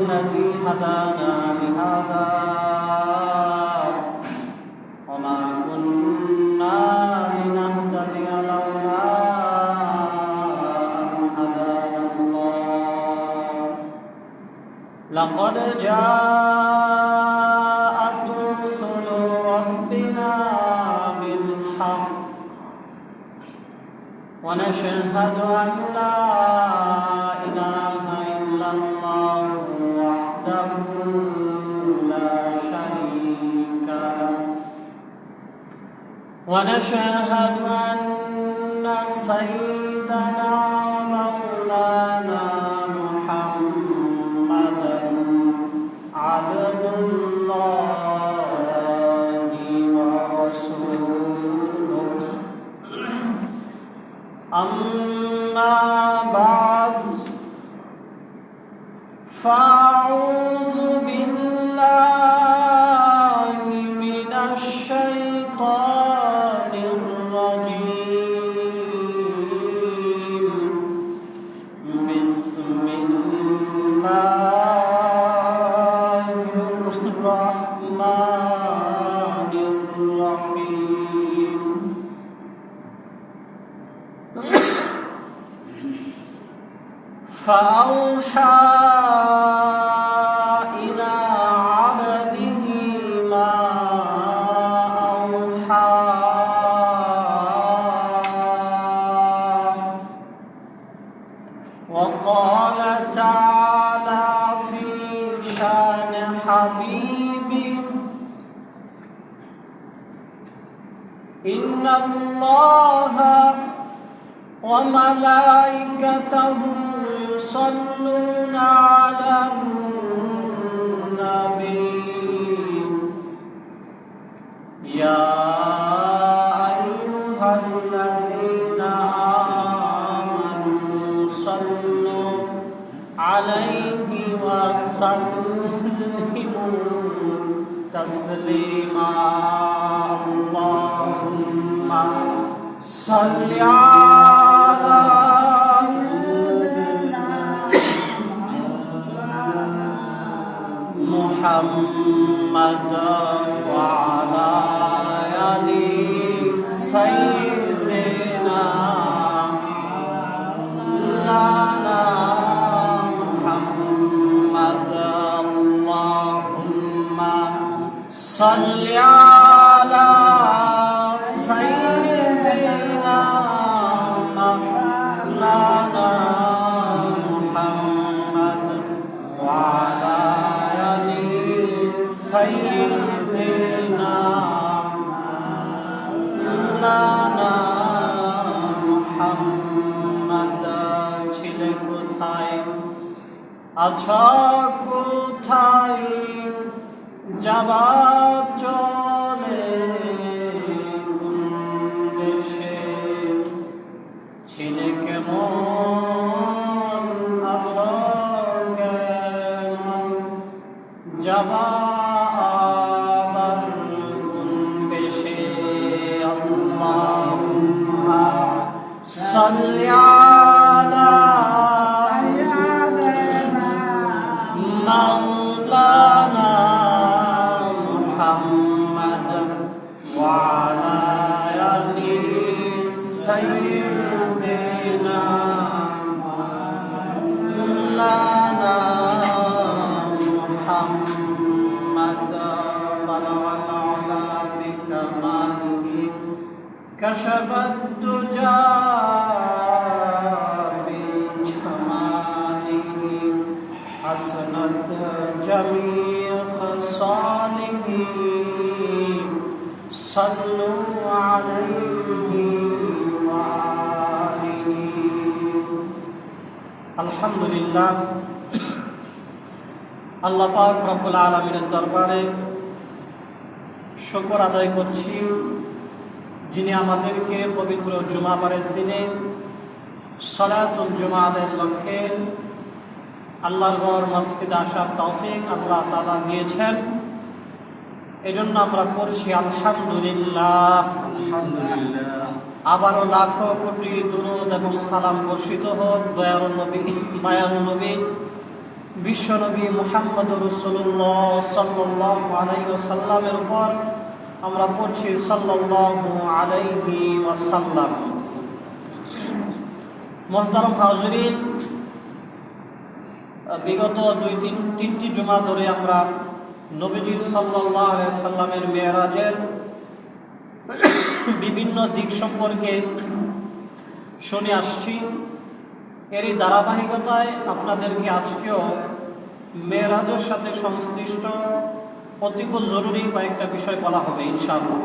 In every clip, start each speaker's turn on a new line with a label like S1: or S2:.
S1: الذي هدانا لهذا وما كنا لنهتدي لولا أن هدانا الله لقد جاءت رسل ربنا بالحق ونشهد أن لا إله إلا الله وحده لا شريك له ونشهد أن سيدنا ومولانا محمدا عبد الله ورسوله أما بعد فأعوذ بالله من الشيطان الرجيم بسم الله الرحمن الرحيم فأوحى إلى عبده ما أوحى وقال تعالى في شان حبيبه إن الله وملائكته يصلون على النبي يا أيها الذين آمنوا صلوا عليه وسلموا تسليما اللهم صل على محمد وعلى آل سيدنا مولانا محمد اللهم صل على سيدنا مولانا محمد وعلى سيدنا مولانا محمد ছিলে কোথায় আছো কোথায় যাবার চলে কোন দেশে ছিলে কেমন আছো কেমন যাবার صل على مولانا محمد وعلى آل سيدنا مولانا محمد بلغ العلا بكماله كشف الدجى بجماله حسنت جميع خصاله صلوا عليه وآله الحمد لله আল্লাহ পাক রব্বুল আলামিনের দরবারে শুকর আদায় করছি যিনি আমাদেরকে পবিত্র জুমাবারের দিনে সালাতুল জুমাদের লক্ষ্যে আল্লাহর ঘর মসজিদে আসার তৌফিক আল্লাহ তাআলা দিয়েছেন। এজন্য আমরা পড়ছি আলহামদুলিল্লাহ। আবারও লাখো কোটি দুরূদ এবং সালাম বর্ষিত হোক দয়ার নবী মায়ার নবী বিশ্বনবী মুহাম্মদুর রাসূলুল্লাহ সাল্লাল্লাহু আলাইহি ওয়াসাল্লামের উপর। আমরা পড়ছি সাল্লাল্লাহু আলাইহি ওয়াসাল্লাম। মুহতারাম হাজিরিন, বিগত তিনটি জুমা ধরে আমরা নবীজি সাল্লাল্লাহু আলাইহি ওয়াসাল্লামের মেরাজের বিভিন্ন দিক সম্পর্কে শুনে আসছি। এরই ধারাবাহিকতায় আপনাদেরকে আজকেও মেরাজের সাথে সংশ্লিষ্ট অতীব জরুরি কয়েকটা বিষয় বলা হবে ইনশাআল্লাহ।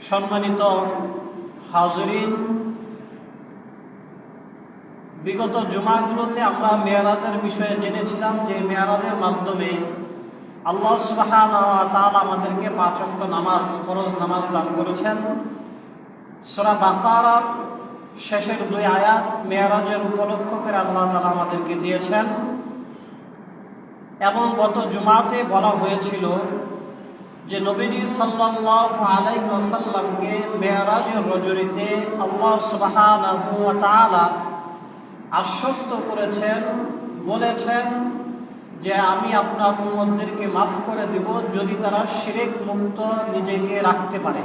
S1: সম্মানিত হাজিরিন, বিগত জুমাগুলোতে আমরা মেরাজের বিষয়ে জেনেছিলাম যে মেরাজের মাধ্যমে আল্লাহ সুবহানাহু ওয়া তাআলা আমাদেরকে 5 ওয়াক্ত নামাজ, ফরজ নামাজ দান করেছেন। সূরা বাকারার শেষের 2 আয়াত মেরাজের উপলক্ষ করে আল্লাহ তাআলা আমাদেরকে দিয়েছেন। এবং গত জুমাতে বলা হয়েছিল যে নবীজি সাল্লাল্লাহু আলাইহি ওয়াসাল্লামকে মেরাজের রজনীতে আল্লাহ সুবহানাহু ওয়া তাআলা আশ্বস্ত করেছেন, বলেছেন যে আমি আপনার উম্মতদেরকে মাফ করে দেব যদি তারা শিরক মুক্ত নিজেকে রাখতে পারে।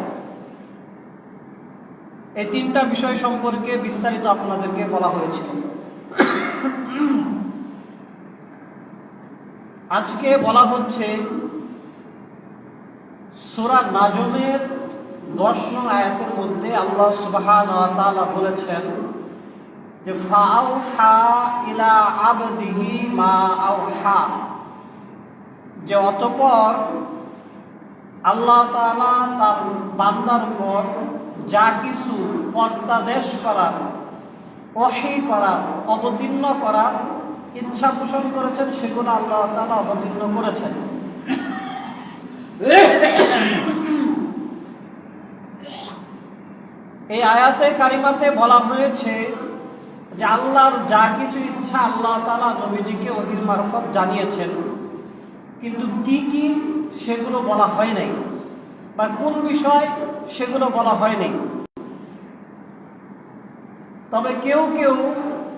S1: এই 3টা বিষয় সম্পর্কে বিস্তারিত আপনাদেরকে বলা হয়েছিল। আজকে বলা হচ্ছে সূরা নাজমের 10 নং আয়াতের মধ্যে আল্লাহ সুবহানাহু ওয়া তাআলা বলেছেন যে ফাআউহা ইলা আবদিহি মা আওহা, যে অতঃপর আল্লাহ তাআলা তার বান্দার উপর যা কিছু পর্দাদেশ করার, ওহী করার, অবতীর্ণ করার ইচ্ছা পোষণ করেছেন সেগুলো আল্লাহ তাআলা অবতীর্ণ করেছেন। এই আয়াতে কারিমাতে বলা হয়েছে যে আল্লাহর যা কিছু ইচ্ছা আল্লাহ তাআলা নবীজিকে ওহীর মারফত জানিয়েছেন, কিন্তু কি কি সেগুলো বলা হয় নাই, বা কোন বিষয় সেগুলো বলা হয় নাই। তবে কেউ কেউ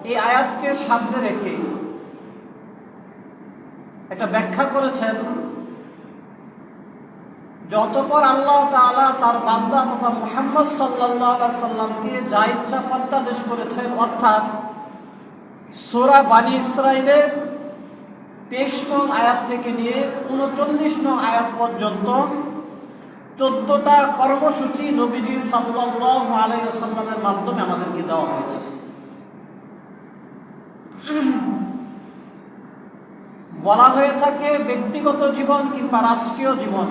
S1: এই আয়াতকে সামনে রেখে একটা ব্যাখ্যা করেছেন যে অতঃপর আল্লাহ তাআলা তার বান্দা তথা মুহাম্মদ সাল্লাল্লাহু আলাইহি সাল্লামকে যা ইচ্ছা পর্দাদেশ করেছেন, অর্থাৎ সূরা বনী ইসরাঈলের 23 নং আয়াত থেকে নিয়ে 39 নং আয়াত পর্যন্ত 14টা কর্মসূচি নবীজি সাল্লাল্লাহু আলাইহি ওয়াসাল্লামের মাধ্যমে আমাদেরকে দেওয়া হয়েছে। বলা হয়ে থাকে ব্যক্তিগত জীবন কিংবা রাষ্ট্রীয় জীবন,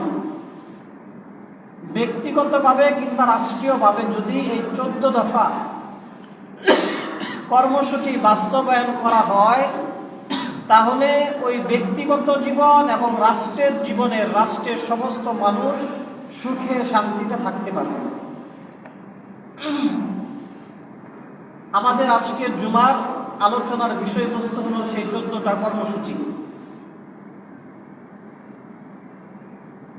S1: ব্যক্তিগতভাবে কিংবা রাষ্ট্রীয়ভাবে যদি এই 14 দফা কর্মসূচি বাস্তবায়ন করা হয়, তাহলে ওই ব্যক্তিগত জীবন এবং রাষ্ট্রের জীবনের রাষ্ট্রের সমস্ত মানুষ সুখে শান্তিতে থাকতে পারবে। আমাদের আজকের জুমার আলোচনার বিষয়বস্তু হলো সেই 14টা কর্মসূচি।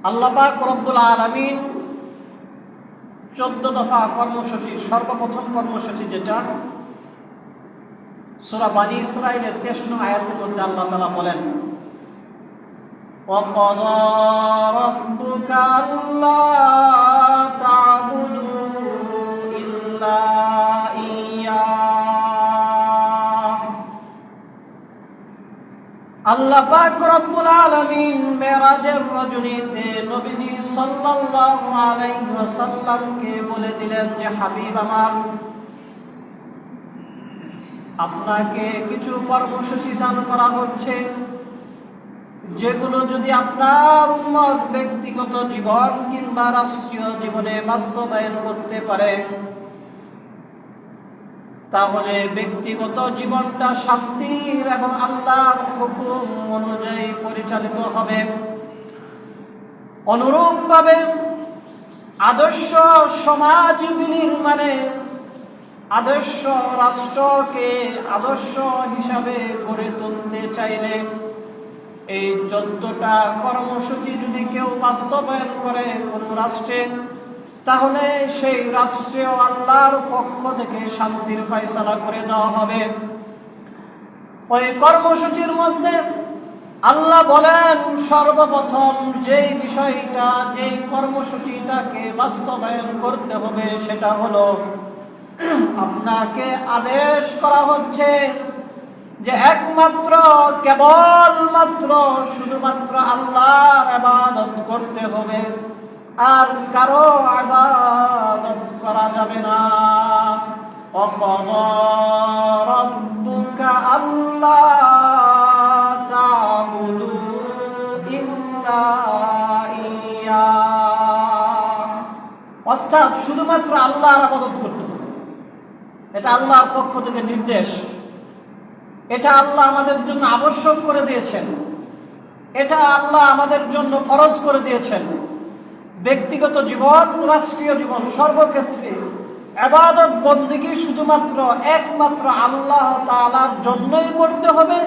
S1: আল্লাহ পাক রব্বুল আলামিন 14 দফা কর্মসূচি, সর্বপ্রথম কর্মসূচি যেটা সূরা বনী ইসরাঈলের 23 নং আয়াতের মধ্যে আল্লাহ তাআলা বলেন, وَقَضَى رَبُّكَ أَلَّا تَعْبُدُوا إِلَّا إِيَّاهُ। আল্লাহ পাক রব্বুল আলামিন মেরাজের রজনীতে নবীজি সাল্লাল্লাহু আলাইহি ওয়াসাল্লামকে বলে দিলেন যে হাবিব আমার, আপনাকে কিছু কর্মসূচি দান করা হচ্ছে, যেগুলো যদি আপনার উম্মত ব্যক্তিগত জীবন কিংবা রাষ্ট্রীয় জীবনে বাস্তবায়ন করতে পারে, তাহলে ব্যক্তিগত জীবনটা শান্তির এবং আল্লাহর হুকুম অনুযায়ী পরিচালিত হবে। অনুরূপভাবে আদর্শ সমাজ বিনির্মাণে, আদর্শ রাষ্ট্রকে আদর্শ হিসাবে গড়ে তুলতে চাইলে এই 14টা কর্মসূচি যদি কেউ বাস্তবায়ন করে কোন রাষ্ট্রে, তাহলে সেই রাষ্ট্রেও আল্লাহর পক্ষ থেকে শান্তির ফয়সালা করে দেওয়া হবে। ওই কর্মসূচির মধ্যে আল্লাহ বলেন, সর্বপ্রথম যেই বিষয়টা, যেই কর্মসূচিটাকে বাস্তবায়ন করতে হবে সেটা হলো, আপনাকে আদেশ করা হচ্ছে যে একমাত্র কেবলমাত্র শুধুমাত্র আল্লাহর ইবাদত করতে হবে, আর কারো ইবাদত করা যাবে না। ওয়াকাদা রাব্বুকা আল্লা তা'বুদু ইল্লা ইয়্যা, অর্থাৎ শুধুমাত্র আল্লাহর ইবাদত করতে হবে। এটা আল্লাহর পক্ষ থেকে নির্দেশ। এটা আল্লাহ আমাদের জন্য আবশ্যক করে দিয়েছেন, এটা আল্লাহ আমাদের জন্য ফরজ করে দিয়েছেন। ব্যক্তিগত জীবন, রাষ্ট্রীয় জীবন, সর্বক্ষেত্রে ইবাদত বন্দেগী শুধুমাত্র একমাত্র আল্লাহ তাআলার জন্যই করতে হবে,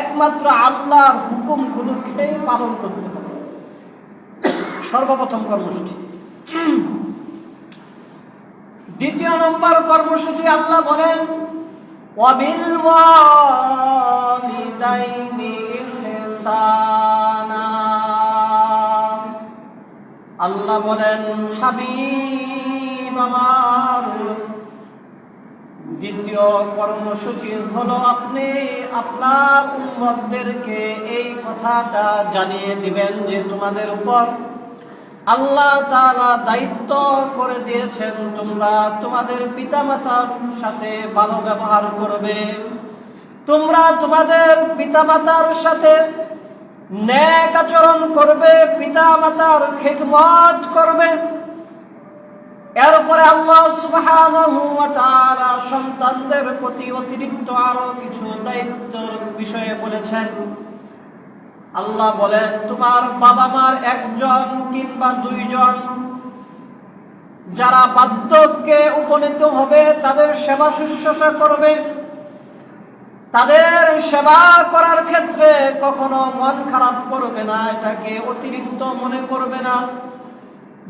S1: একমাত্র আল্লাহর হুকুমগুলোকে পালন করতে হবে। সর্বপ্রথম কর্মসূচি। দ্বিতীয় নম্বর কর্মসূচি আল্লাহ বলেন, وَبِالْوَالِدَيْنِ إِحْسَانًا। আল্লাহ বলেন, হাবিব আমার, দ্বিতীয় কর্মসূচি হলো আপনি আপনার উম্মতদেরকে এই কথাটা জানিয়ে দিবেন যে তোমাদের উপর আল্লাহ তাআলা দায়িত্ব করে দিয়েছেন, তোমরা তোমাদের পিতামাতার সাথে ভালো ব্যবহার করবে, তোমরা তোমাদের পিতামাতার সাথে নেক আচরণ করবে, পিতামাতার খিদমত করবে। এরপরে আল্লাহ সুবহানাহু ওয়া তাআলা সন্তানদের প্রতি অতিরিক্ত আরো কিছু দায়িত্বের বিষয়ে বলেছেন। আল্লাহ বলেন, তোমার বাবা মার একজন কিংবা দুইজন যারা বার্ধক্যে উপনীত হবে তাদের সেবা শুশ্রূষা করবে। তাদের সেবা করার ক্ষেত্রে কখনো মন খারাপ করবে না, এটাকে অতিরিক্ত মনে করবে না,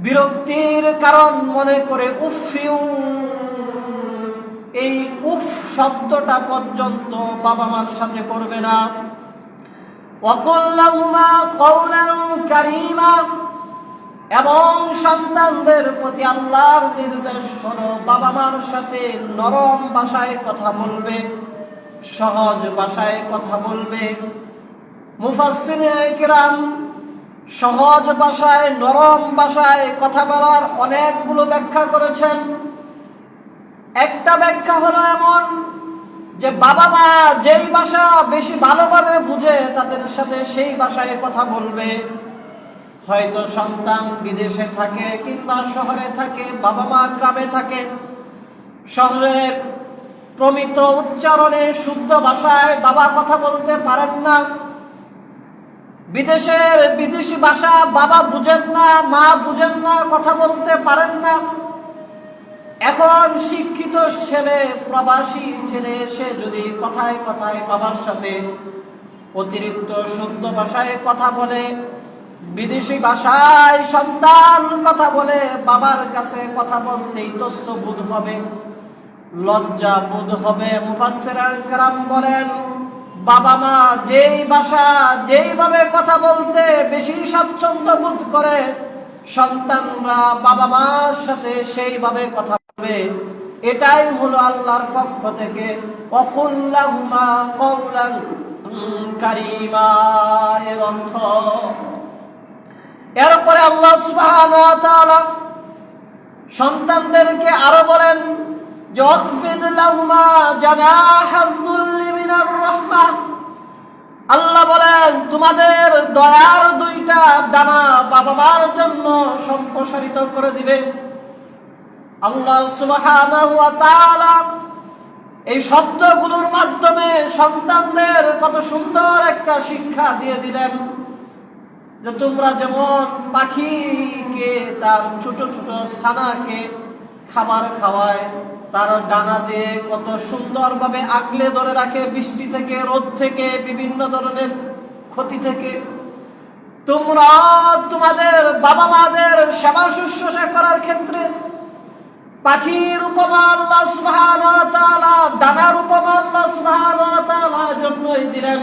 S1: বিরক্তির কারণ মনে করে উফিউ, এই উফ শব্দটা পর্যন্ত বাবা মার সাথে করবে না। وَقُلْ لَهُمَا قَوْلًا كَرِيمًا, এবং সন্তানদের প্রতি আল্লাহর নির্দেশ হলো বাবা মার সাথে নরম ভাষায় কথা বলবে, সহজ ভাষায় কথা বলবে। মুফাসসিরিনে কিরাম সহজ ভাষায়, নরম ভাষায় কথা বলার অনেকগুলো ব্যাখ্যা করেছেন। একটা ব্যাখ্যা হলো এমন যে বাবা মা যেই ভাষা বেশি ভালোভাবে বুঝে তাদের সাথে সেই ভাষায় কথা বলবে। হয়তো সন্তান বিদেশে থাকে কিংবা শহরে থাকে, বাবা মা গ্রামে থাকে, শহরের প্রমিত উচ্চারণে শুদ্ধ ভাষায় বাবা কথা বলতে পারেন না, বিদেশের বিদেশি ভাষা বাবা বুঝেন না, মা বুঝেন না, কথা বলতে পারেন না। এখন শিক্ষিত ছেলে, প্রবাসী ছেলে, সে যদি কথায় কথায় বাবার সাথে অতিরিক্ত শুদ্ধ ভাষায় কথা বলে, বিদেশি ভাষায় সন্তান কথা বলে, বাবার কাছে কথা বলতে ইতস্ত বোধ হবে, লজ্জা বোধ হবে। মুফাসসিরিনে কেরাম বলেন, বাবা মা যেই ভাষা, যেইভাবে কথা বলতে বেশি স্বাচ্ছন্দ্য বোধ করে, সন্তানরা বাবা মার সাথে সেইভাবে কথা বলবে। এটাই হলো আল্লাহর পক্ষ থেকে ওয়াকুল লাহুমা কওলান কারীমা এর অর্থ। এরপরে আল্লাহ সুবহানাহু ওয়া তাআলা সন্তানদেরকে আরো বলেন, ওয়াখফিদ লাহুমা জানাহায যুল্লি মিনার রাহমাহ। আল্লাহ বলেন, তোমাদের দয়ার দুইটা ডানা বাবা মার জন্য সম্প্রসারিত করে দিবে। আল্লাহ সুবহানাহু ওয়া তাআলা এই শব্দগুলোর মাধ্যমে সন্তানদের কত সুন্দর একটা শিক্ষা দিয়ে দিলেন যে তোমরা যেমন পাখিকে তার ছোট ছোট ছানাকে খাবার খাওয়ায়, তার ডানা দিয়ে কত সুন্দরভাবে আগলে ধরে রাখে বৃষ্টি থেকে, রোদ থেকে, বিভিন্ন ধরনের ক্ষতি থেকে তোমরা তোমাদের বাবা মাদের সেবা শুশ্রূষা করার ক্ষেত্রে পাখির উপমা আল্লাহ সুবহানাহু ওয়া তাআলা, ডানার উপমা আল্লাহ সুবহানাহু ওয়া তাআলা জন্যই দিলেন।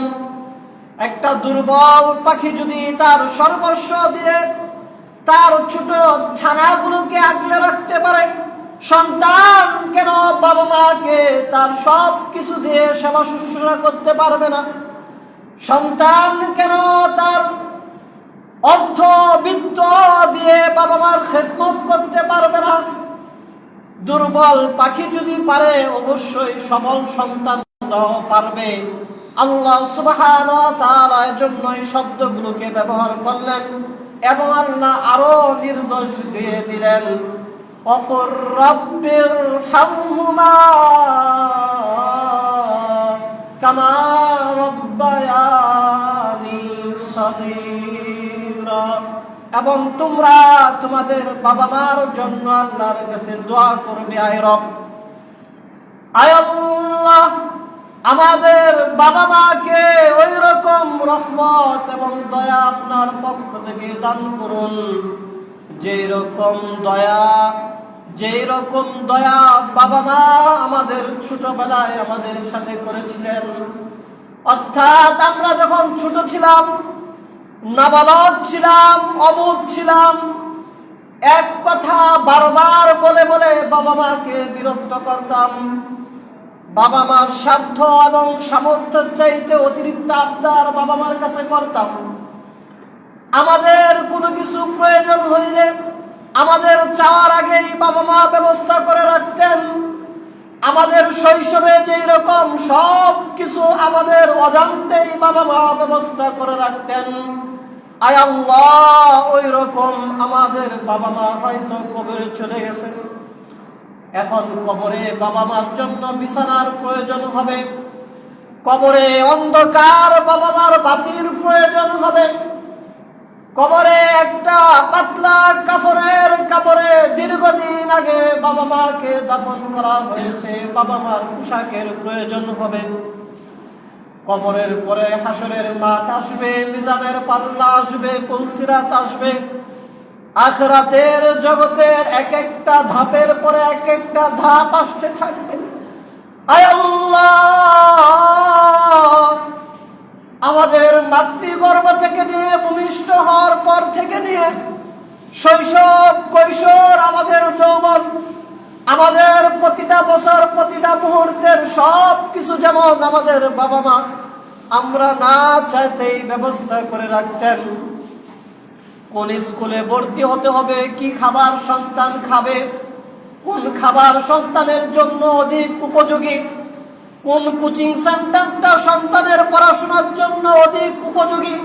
S1: একটা দুর্বল পাখি যদি তার সর্বস্ব দিয়ে তার ছোট ছানাগুলোকে আগলে রাখতে পারে, সন্তান কেন বাবা মাকে তার সব কিছু দিয়ে সেবা শুশ্রূষা করতে পারবে না? সন্তান কেন তার অর্থ বিত্ত দিয়ে বাবা মার খেদমত করতে পারবে না? দুর্বল পাখি যদি পারে, অবশ্যই সবল সন্তানরাও পারবে। আল্লাহ সুবহানাহু ওয়া তাআলা এজন্যই শব্দগুলোকে ব্যবহার করলেন এবং আল্লাহ আরো নির্দেশ দিয়ে দিলেন, ওয়াকুর রাব্বিরহামহুমা কামা রাব্বায়ানি সগীরা। এবং তোমরা তোমাদের বাবা মার জন্য আল্লাহর কাছে দোয়া করবে, আয় রব, আয় আল্লাহ, আমাদের বাবা মাকে ওই রকম রহমত এবং দয়া আপনার পক্ষ থেকে দান করুন, যেই রকম দয়া বাবা মা আমাদের ছোটবেলায় আমাদের সাথে করেছিলেন। অর্থাৎ আমরা যখন ছোট ছিলাম, নাবালক ছিলাম, অবুঝ ছিলাম, এক কথা বারবার বলে বলে বাবা মাকে বিরক্ত করতাম। বাবা মার স্বার্থ এবং সামর্থ্যের চাইতে অতিরিক্ত আবদার বাবা মার কাছে করতাম। আমাদের কোনো কিছু প্রয়োজন হইলে আমাদের চাওয়ার আগেই বাবা মা ব্যবস্থা করে রাখতেন। আমাদের শৈশবে যেই রকম সব কিছু আমাদের অজান্তেই বাবা মা ব্যবস্থা করে রাখতেন, আয় আল্লাহ, ওই রকম আমাদের বাবা মা হয়তো কবরে চলে গেছে। এখন কবরে বাবা মার জন্য বিছানার প্রয়োজন হবে, কবরে অন্ধকার বাবা মার বাতির প্রয়োজন হবে, কবরে একটা পাতলা কাপড়ে দীর্ঘদিন আগে বাবা মাকে দাফন করা হয়েছে, বাবা মার পোশাকের প্রয়োজন হবে। কবরের পরে হাসরের মাঠ আসবে, মিজানের পাল্লা আসবে, পুলসিরাত আসবে। আখিরাতের জগতের এক একটা ধাপের পরে এক একটা ধাপ আসতে থাকবে। আয় আল্লাহ, আমাদের মাতৃগর্ভ থেকে নিয়ে ভূমিষ্ঠ হওয়ার পর থেকে নিয়ে শৈশব, কৈশোর, আমাদের যৌবন, আমাদের প্রতিটা বছর, প্রতিটা মুহূর্তের সব কিছু যেমন আমাদের বাবা মা আমরা না চাইতেই ব্যবস্থা করে রাখতেন। কোন স্কুলে ভর্তি হতে হবে, কি খাবার সন্তান খাবে, কোন খাবার সন্তানের জন্য অধিক উপযোগী, কোন কোচিং সেন্টারটা সন্তানের পড়াশোনার জন্য অধিক উপযোগী,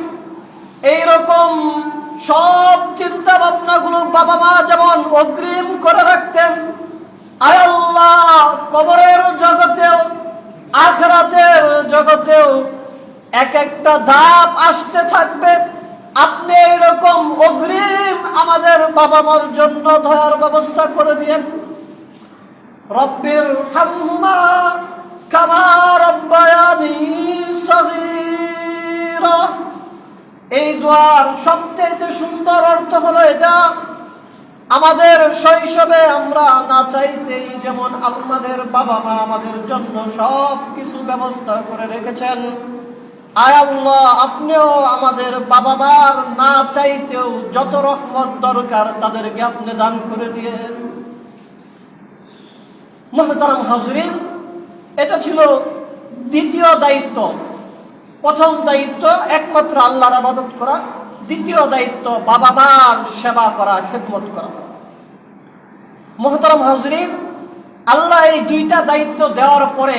S1: এইরকম সব চিন্তা ভাবনাগুলো বাবা মা যেমন অগ্রিম করে রাখতেন। আয় আল্লাহ, কবরের জগতেও আখিরাতের জগতেও এক একটা ধাপ আসতে থাকবে। আপনি এইরকম অগ্রিম আমাদের বাবা মার জন্য দয়ার ব্যবস্থা করে দিয়েন। রব্বিরহামহুমা কামা রাব্বায়ানি সগীরা। এই দোয়ার সবচেয়ে সুন্দর অর্থ হলো এটা, আমাদের শৈশবে আমরা না চাইতেই যেমন আমাদের বাবা মা আমাদের জন্য সব কিছু ব্যবস্থা করে রেখেছেন, আয় আল্লাহ, আপনিও আমাদের বাবা মার না চাইতেও যত রহমত দরকার তাদেরকে আপনি দান করে দিয়েন। মুহতারাম হাজরিন, এটা ছিল দ্বিতীয় দায়িত্ব। প্রথম দায়িত্ব একমাত্র আল্লাহর ইবাদত করা, দ্বিতীয় দায়িত্ব বাবা মার সেবা করা, খেদমত করা। মুহতারাম হাজরিন, আল্লাহ এই দুইটা দায়িত্ব দেওয়ার পরে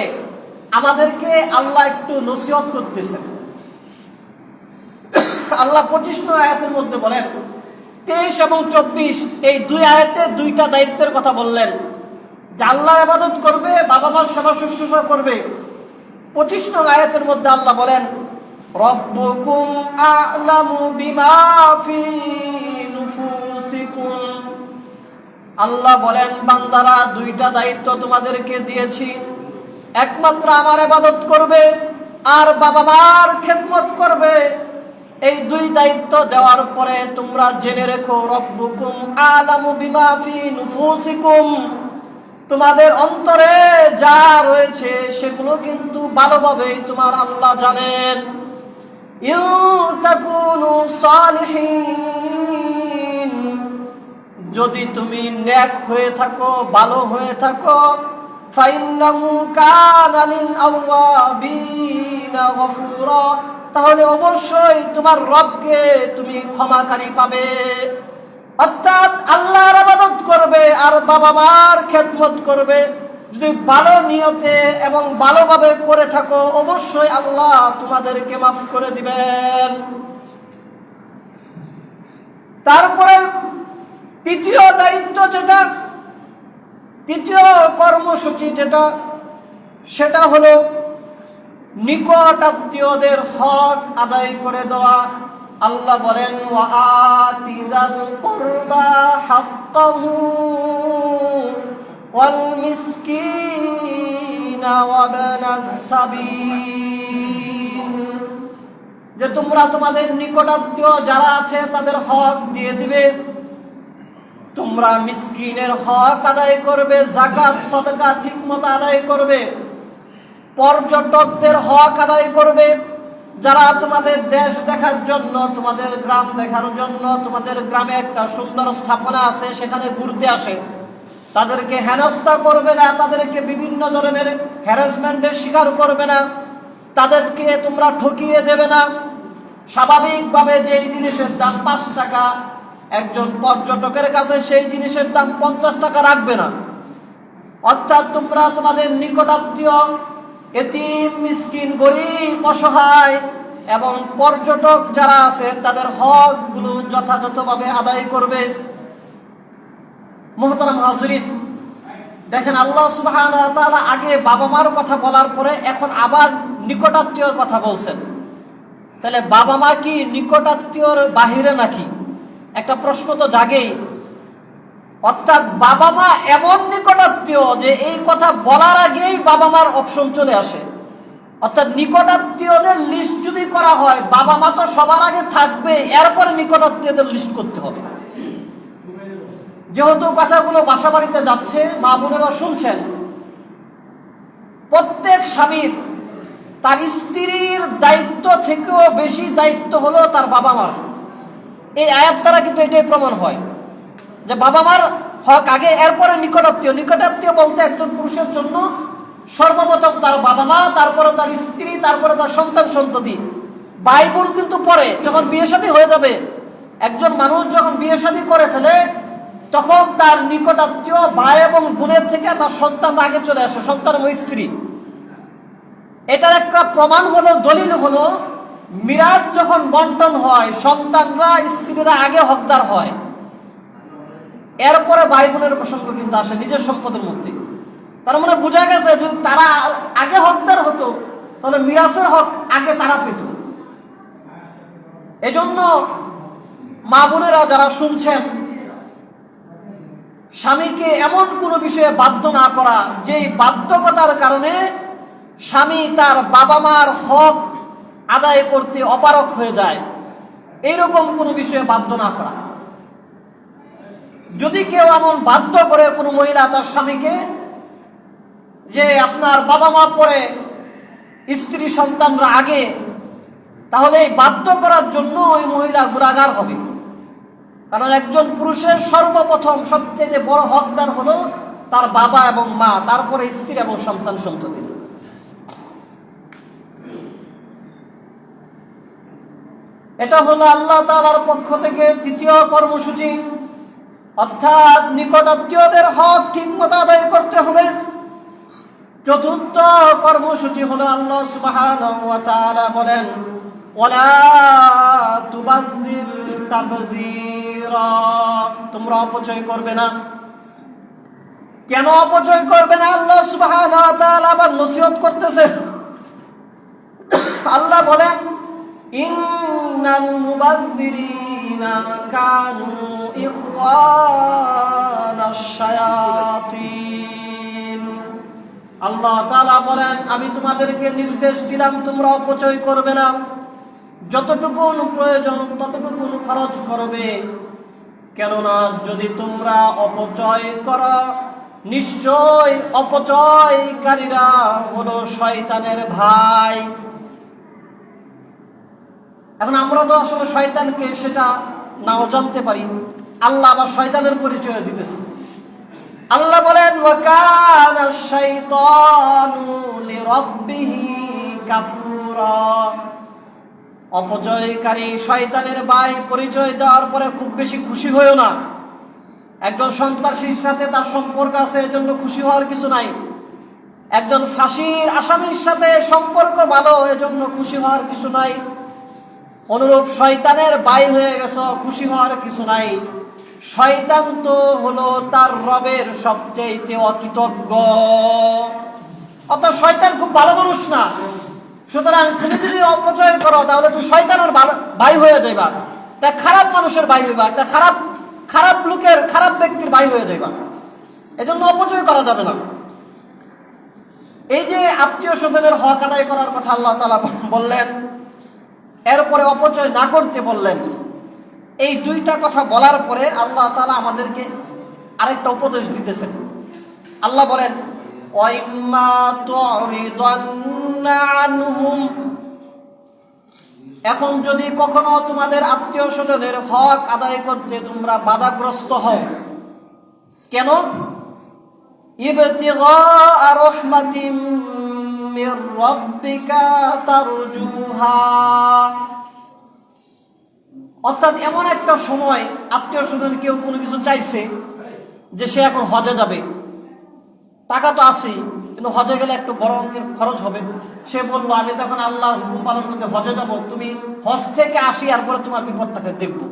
S1: আমাদেরকে আল্লাহ একটু নসিহত করতেছেন। আল্লাহ 25 নং আয়াতের মধ্যে বলেন, 23 এবং 24 এই দুই আয়াতে দুইটা দায়িত্বের কথা বললেন যে আল্লাহর ইবাদত করবে, বাবা মার সেবা শুশ্রূষা করবে। 25 নং আয়াতের মধ্যে আল্লাহ বলেন, রব্বুকুম আ'লামু বিমা ফি নুফুসিকুম। আল্লাহ বলেন, বান্দারা, দুইটা দায়িত্ব তোমাদেরকে দিয়েছি, একমাত্র আমার ইবাদত করবে আর বাবা মার খেদমত করবে। এই দুই দায়িত্ব দেওয়ার পরে তোমরা জেনে রেখো, রব্বুকুম আলামু বিমা ফি নুফুসিকুম, তোমাদের অন্তরে যা রয়েছে সেগুলো কিন্তু ভালোভাবেই তোমার আল্লাহ জানেন। ইন তাকুনু সালিহিন, যদি তুমি নেক হয়ে থাকো, ভালো হয়ে থাকো, ফাইন্নাহু কানা লিল আওয়াবিনা গফুরা, তাহলে অবশ্যই তোমার রবকে তুমি ক্ষমাকারী পাবে। অর্থাৎ আল্লাহর ইবাদত করবে আর বাবা মার খেদমত করবে, যদি ভালো নিয়তে এবং ভালোভাবে করে থাকো, অবশ্যই আল্লাহ তোমাদেরকে মাফ করে দিবেন। তারপরে তৃতীয় দায়িত্ব যেটা, তৃতীয় কর্মসূচি যেটা, সেটা হলো নিকট আত্মীয়দের হক আদায় করে দেওয়া। আল্লাহ বলেন, ওয়া আতিযাল কুরবা হাক্কাহু ওয়াল মিসকিনা ওয়া ইবনাস সাবিল, যে তোমরা তোমাদের নিকট আত্মীয় যারা আছে তাদের হক দিয়ে দিবে, তোমরা মিসকিনের হক আদায় করবে, যাকাত সাদাকা ঠিকমতো আদায় করবে, পর্যটকদের হক আদায় করবে, যারা তোমাদের দেশ দেখার জন্য, তোমাদের গ্রাম দেখার জন্য, তোমাদের গ্রামে একটা সুন্দর স্থাপনা আছে সেখানে ঘুরতে আসে, তাদেরকে হেনস্থা করবে না, তাদেরকে বিভিন্ন ধরনের হ্যারাসমেন্টের শিকার করবে না, তাদেরকে তোমরা ঠকিয়ে দেবে না। স্বাভাবিকভাবে যেই জিনিসের দাম 5 টাকা একজন পর্যটকের কাছে সেই জিনিসের দাম 50 টাকা রাখবে না। অর্থাৎ তোমরা তোমাদের নিকটাত্মীয় এতিম, মিসকিন, গরিব, অসহায় এবং পর্যটক যারা আছে তাদের হকগুলো যথাযথভাবে আদায় করবে। মুহতারাম হাজিরিন, দেখেন আল্লাহ সুবহানাহু ওয়া তাআলা আগে বাবা মার কথা বলার পরে এখন আবার নিকটাত্মীয়র কথা বলছেন। তাহলে বাবা মা কি নিকটাত্মীয়র বাহিরে নাকি? একটা প্রশ্ন তো জাগেই। অর্থাৎ বাবা মা এমন নিকটাত্মীয় যে এই কথা বলার আগেই বাবা মার অপশন চলে আসে। অর্থাৎ নিকটাত্মীয়দের লিস্ট যদি করা হয়, বাবা মা তো সবার আগে থাকবে, এরপরে নিকটাত্মীয়দের লিস্ট করতে হবে। যেহেতু কথাগুলো বাসা বাড়িতে যাচ্ছে, মা বোনেরা শুনছেন, প্রত্যেক স্বামীর তার স্ত্রীর দায়িত্ব থেকেও বেশি দায়িত্ব হলো তার বাবা মার। এই আয়াত দ্বারা কিন্তু এটাই প্রমাণ হয় যে বাবা মার হক আগে, এরপরে নিকটাত্মীয়। নিকটাত্মীয় বলতে একজন পুরুষের জন্য সর্বপ্রথম তার বাবা মা, তারপরে তার স্ত্রী, তারপরে তার সন্তান সন্ততি। ভাই বোন কিন্তু পরে, যখন বিয়ে শাদী হয়ে যাবে, একজন মানুষ যখন বিয়ে শাদী করে ফেলে তখন তার নিকটাত্মীয় ভাই এবং বোনের থেকে তার সন্তানরা আগে চলে আসে, সন্তান এবং স্ত্রী। এটার একটা প্রমাণ হলো, দলিল হলো, মিরাজ যখন বন্টন হয় সন্তানরা, স্ত্রীরা আগে হকদার হয়, এরপরে ভাই বোনের প্রসঙ্গ কিন্তু আসে নিজের সম্পদের মধ্যে। তার মানে বোঝা গেছে যদি তারা আগে হকদার হতো তাহলে মিরাজের হক আগে তারা পেত। এজন্য মা বোনেরা যারা শুনছেন, স্বামীকে এমন কোনো বিষয়ে বাধ্য না করা যেই বাধ্যকতার কারণে স্বামী তার বাবা মার হক আদায় করতে অপারগ হয়ে যায়, এইরকম কোনো বিষয়ে বাধ্য না করা। যদি কেউ এমন বাধ্য করে কোনো মহিলা তার স্বামীকে যে আপনার বাবা মা পরে, স্ত্রী সন্তানরা আগে, তাহলে এই বাধ্য করার জন্য ওই মহিলা গুনাহগার হবে। কারণ একজন পুরুষের সর্বপ্রথম সবচেয়ে বড় হকদার হলো তার বাবা এবং মা, তারপরে স্ত্রী এবং সন্তান সন্ততি। এটা হলো আল্লাহ তাআলার পক্ষ থেকে তৃতীয় কর্মসূচি। অর্থাৎ নিকটাত্মীয়দের হক ঠিকমতো আদায় করতে হবে। চতুর্থ কর্মসূচি হলো আল্লাহ সুবহানাহু ওয়া তাআলা বলেন, ওয়ালা তুবাযজির তাবযীরা, তোমরা অপচয় করবে না। কেন অপচয় করবে না আল্লাহ সুবহানাহু ওয়া তাআলা আবার নসিহত করতেছে। আল্লাহ বলেন, ইন্নাল মুবাযজিরিনা কানু ইখওয়ানাশ শায়াতিন। আল্লাহ তাআলা বলেন, আমি তোমাদেরকে নির্দেশ দিলাম তোমরা অপচয় করবে না। যতটুকু প্রয়োজন ততটুকু খরচ করবে, কেননা যদি তোমরা অপচয় করো নিশ্চয় অপচয়কারীরা হলো শয়তানের ভাই। এখন আমরা তো আসলে শয়তানকে সেটা নাও জানতে পারি, আল্লাহ আবার শয়তানের পরিচয় দিতেছে। আল্লাহ বলেন ওয়াকানা শাইতানু লিরাব্বিহি কাফুরা। অপচয়কারী শয়তানের ভাই পরিচয় দেওয়ার পরে খুব বেশি খুশি হইও না। একজন সন্ত্রাসীর সাথে তার সম্পর্ক আছে, এজন্য খুশি হওয়ার কিছু নাই। একজন ফাঁসির আসামির সাথে সম্পর্ক ভালো, এজন্য খুশি হওয়ার কিছু নাই। অনুরূপ শয়তানের ভাই হয়ে গেছে, খুশি হওয়ার কিছু নাই। শয়তান তো হলো তার রবের সবচেয়ে অকৃতজ্ঞ। অত শয়তান খুব ভালো মানুষ না। সুতরাং তুমি যদি অপচয় করো তাহলে তুমি শয়তানের ভাই হয়ে যাইবা, একটা খারাপ মানুষের ভাই হইবা, একটা খারাপ লোকের খারাপ ব্যক্তির ভাই হয়ে যাইবা। এজন্য অপচয় করা যাবে না। এই যে আত্মীয় স্বজনের হক আদায় করার কথা আল্লাহ তাআলা বললেন, এরপরে অপচয় না করতে বললেন। এই দুইটা কথা বলার পরে আল্লাহ তাআলা আমাদেরকে আরেকটা উপদেশ দিতেছেন। আল্লাহ বলেন ওয়াইম্মা তুরিদান্না আনহুম, এখন যদি কখনো তোমাদের আত্মীয় স্বজনের হক আদায় করতে তোমরা বাধাগ্রস্ত হও, কেন? ইবতিগা রাহমাতিম মির রাব্বিকা তারজুহা, অর্থাৎ এমন একটা সময় আত্মীয় স্বজন কেউ কোনো কিছু চাইছে যে সে এখন হজে যাবে, টাকা তো আছেই কিন্তু হজে গেলে একটু বড় অঙ্কের খরচ হবে। সে বলবো আমি তখন আল্লাহর হুকুম পালন করতে হজে যাব, তুমি হজ থেকে আসি আর পরে তোমার বিপদটাকে দেখবো।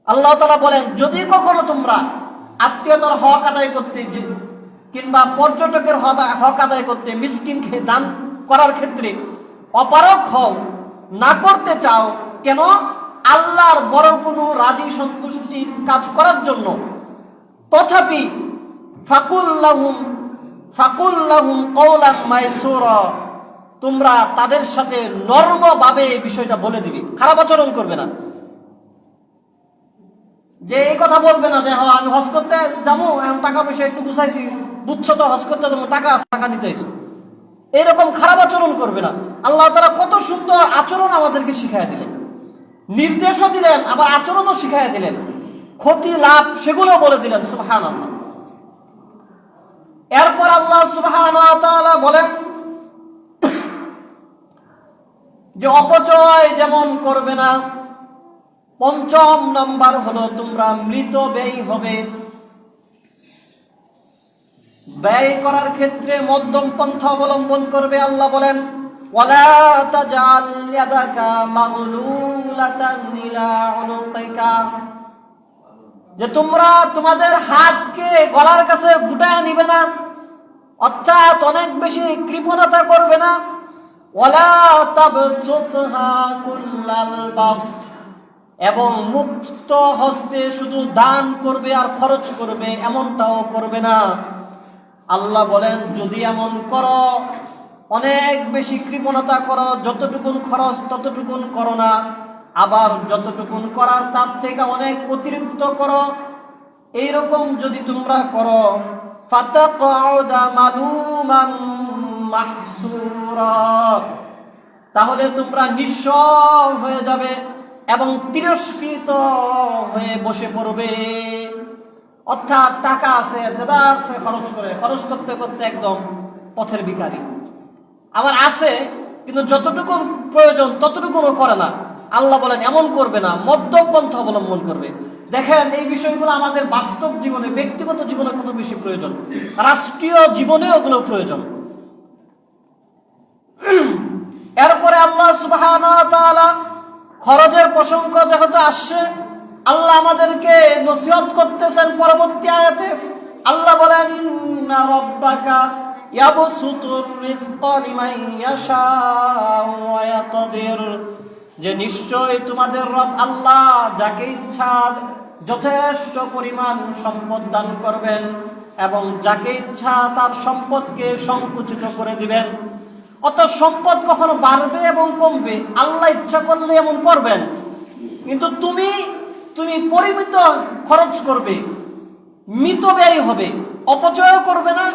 S1: আল্লাহ তাআলা বলেন যদি কখনো তোমরা আত্মীয়তার হক আদায় করতে কিংবা পর্যটকের হক আদায় করতে, মিসকিনকে দান করার ক্ষেত্রে অপারগ হও, না করতে চাও, কেন? আল্লাহর বড় কোনো রাজি সন্তুষ্টির কাজ করার জন্য, তথাপি ফাকুল লাহুম কওলান মায়সুরা, তোমরা তাদের সাথে নরমভাবে এই বিষয়টা বলে দিবে, খারাপ আচরণ করবে না। যে এই কথা বলবে না যে হ্যাঁ আমি হজ করতে যাবো, এখন টাকা পয়সা একটু গুছাইছি, বুঝছো তো হজ করতে যাবো, টাকা নিতে আইছো, এইরকম খারাপ আচরণ করবে না। আল্লাহ তাআলা কত সুন্দর আচরণ আমাদেরকে শিখাইয়া দিলেন, নির্দেশও দিলেন, আবার আচরণও শিখাইয়া দিলেন, ক্ষতি লাভ সেগুলো বলে দিলেন। সুবহানাল্লাহ। এরপর আল্লাহ সুবহানাহু ওয়া তাআলা বলেন যে অপচয় যেমন করবে না, পঞ্চম নাম্বার হলো তোমরা মৃত ব্যয় হবে। ব্যয় করার ক্ষেত্রে মধ্যম পন্থা অবলম্বন করবে। আল্লাহ বলেন ওয়ালা তাজআল ইয়াদাকা মাগলুলাতান ইলা উনুকিকা, যে তোমরা তোমাদের হাতকে গলার কাছে গুটায় নিবে না, অর্থাৎ অনেক বেশি কৃপণতা করবে না। ওয়ালা তাবসুতহা কুল্লাল বাসত, এবং মুক্ত হস্তে শুধু দান করবে আর খরচ করবে, এমনটাও করবে না। আল্লাহ বলেন যদি এমন করো, অনেক বেশি কৃপণতা করো, যতটুকুন খরচ ততটুকুন করো না, আবার যতটুকুন করার তার থেকে অনেক অতিরিক্ত করো, এইরকম যদি তোমরা করো, ফাতাকউদা মালুমান মাহসুরা, তাহলে তোমরা নিঃস্ব হয়ে যাবে এবং তিরস্কৃত হয়ে বসে পড়বে। অর্থাৎ টাকা আছে, দেদারসে খরচ করতে করতে একদম পথের ভিখারি। আবার আছে কিন্তু যতটুকু প্রয়োজন ততটুকুও করে না। আল্লাহ বলেন এমন করবে না, মধ্যম পন্থা অবলম্বন করবে। দেখেন এই বিষয়গুলো আমাদের বাস্তব জীবনে, ব্যক্তিগত জীবনে কত বেশি প্রয়োজন, রাষ্ট্রীয় জীবনে ওগুলো প্রয়োজন। এরপরে আল্লাহ সুবহানাহু ওয়া তাআলা খরচের প্রসঙ্গ যেহেতু আসছে, আল্লাহ আমাদেরকে নসিহত করতেছেন পরবর্তী আয়াতে। আল্লাহ বলেন ইন্না রাব্বাকা ইয়াবসুতুর রিজকা লিমান ইয়াশাউ ওয়া ইয়াকদির, যে নিশ্চয় তোমাদের রব আল্লাহ যাকে ইচ্ছা যথেষ্ট পরিমাণ সম্পদ দান করবেন এবং যাকে ইচ্ছা তার সম্পদকে সংকুচিত করে দিবেন। অর্থাৎ সম্পদ কখনো বাড়বে এবং কমবে, আল্লাহ ইচ্ছা করলে এমন করবেন। কিন্তু তুমি পরিমিত খরচ করবে, মিত ব্যয় হবে, অপচয়ও করবে না,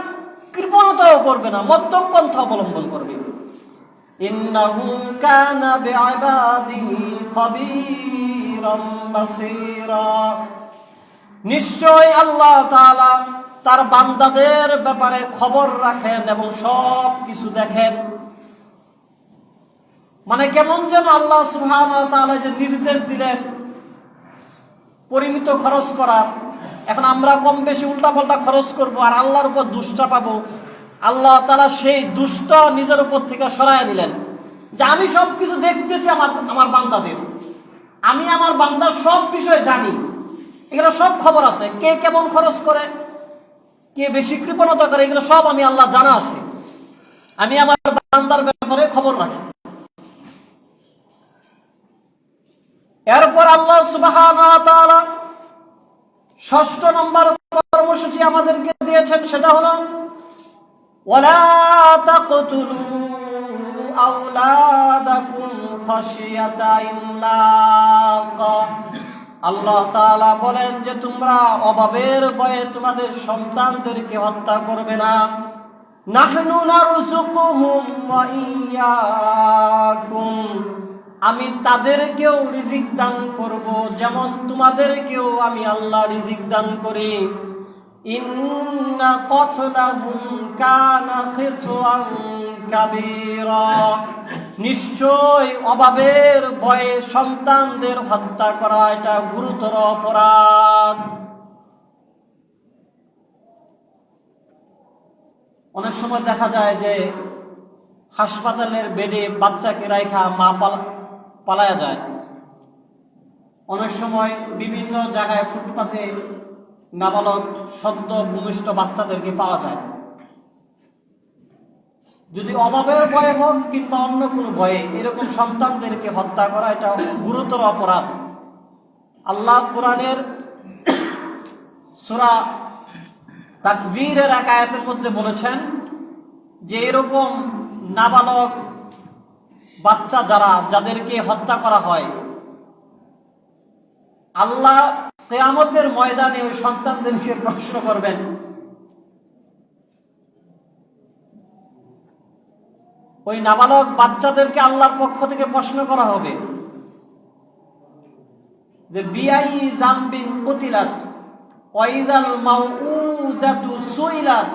S1: কৃপণতাও করবে না, মধ্যম পন্থা অবলম্বন করবে। ইন্নাহু কানা বিইবাদিহি খাবীরাম বাসীরা, নিশ্চয় আল্লাহ তাআলা তার বান্দাদের ব্যাপারে খবর রাখেন এবং সব কিছু দেখেন। মানে কেমন যেন আল্লাহ সুবহানাহু ওয়া তাআলা যে নির্দেশ দিলেন পরিমিত খরচ করার, এখন আমরা কম বেশি উল্টাপাল্টা খরচ করব আর আল্লাহর উপর দুষ্ট পাবো। আল্লাহ তাআলা সেই দুষ্ট নিজের উপর থেকে সরায় দিলেন যে আমি সব কিছু দেখতেছি আমার বান্দাদের, আমি আমার বান্দার সব বিষয় জানি, এগুলো সব খবর আছে, কে কেমন খরচ করে, কে বেশি কৃপণতা করে, এগুলো সব আমি আল্লাহ জানা আছে, আমি আমার বান্দার ব্যাপারে খবর রাখি। এরপর আল্লাহ সুবহানাহু ওয়া তাআলা ৬ষ্ঠ নম্বর কর্মসূচি আমাদেরকে দিয়েছেন, সেটা হলো ওয়ালা তাকতুলু আওলাদাকুম খাশিয়াতা ইমলাক। আল্লাহ তাআলা বলেন যে তোমরা অভাবের ভয়ে তোমাদের সন্তানদেরকে হত্যা করবে না। নাহনু নারযুকুহুম ওয়া ইয়্যাকুম, আমি তাদেরকেও রিজিক দান করব যেমন তোমাদেরকেও আমি আল্লাহ রিজিক দান করি। ইন্না কতলাহুম কানা খিতওয়ান কাবীরা, নিশ্চয় অভাবের ভয়ে সন্তানদের হত্যা করা এটা গুরুতর অপরাধ। অনেক সময় দেখা যায় যে হাসপাতালের বেডে বাচ্চাকে রাইখা মা পালায়া যায়। অনেক সময় বিভিন্ন জায়গায় ফুটপাতে নাবালক সদ্য ভূমিষ্ঠ বাচ্চাদেরকে পাওয়া যায়। যদি অভাবের ভয়ে হোক কিংবা অন্য কোনো ভয়ে এরকম সন্তানদেরকে হত্যা করা এটা গুরুতর অপরাধ। আল্লাহ কোরআনের সূরা তাকবীরের এক আয়াতের মধ্যে বলেছেন যে এরকম নাবালক বাচ্চা যাদেরকে হত্যা করা হয়, আল্লাহ কিয়ামতের ময়দানে ওই সন্তানদেরকে প্রশ্ন করবেন, ওই নাবালক বাচ্চাদেরকে আল্লাহর পক্ষ থেকে প্রশ্ন করা হবে যে বিআই জামবিন কুতিলাত ওয়া ইযাল মাউউদাতু সুইলাত,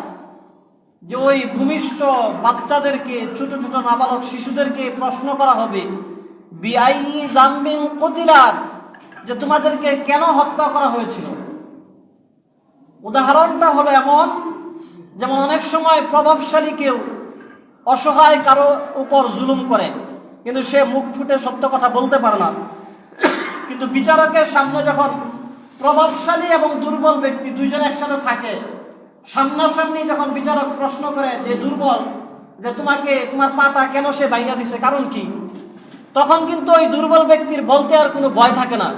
S1: যে ওই ভূমিষ্ঠ বাচ্চাদেরকে, ছোট ছোট নাবালক শিশুদেরকে প্রশ্ন করা হবে বিআই জামবিন কুতিলাত, যে তোমাদেরকে কেন হত্যা করা হয়েছিল। উদাহরণটা হলো এমন, যেমন অনেক সময় প্রভাবশালী কেউ অসহায় কারো উপর জুলুম করে, কিন্তু সে মুখ ফুটে সত্য কথা বলতে পারে না, কিন্তু বিচারকের সামনে যখন প্রভাবশালী এবং দুর্বল ব্যক্তি দুইজন একসাথে থাকে, সামনাসামনি যখন বিচারক প্রশ্ন করে যে দুর্বল, যে তোমার পাটা কেন সে ভাঙা দিছে, কারণ কি, তখন কিন্তু ওই দুর্বল ব্যক্তির বলতে আর কোনো ভয় থাকে না,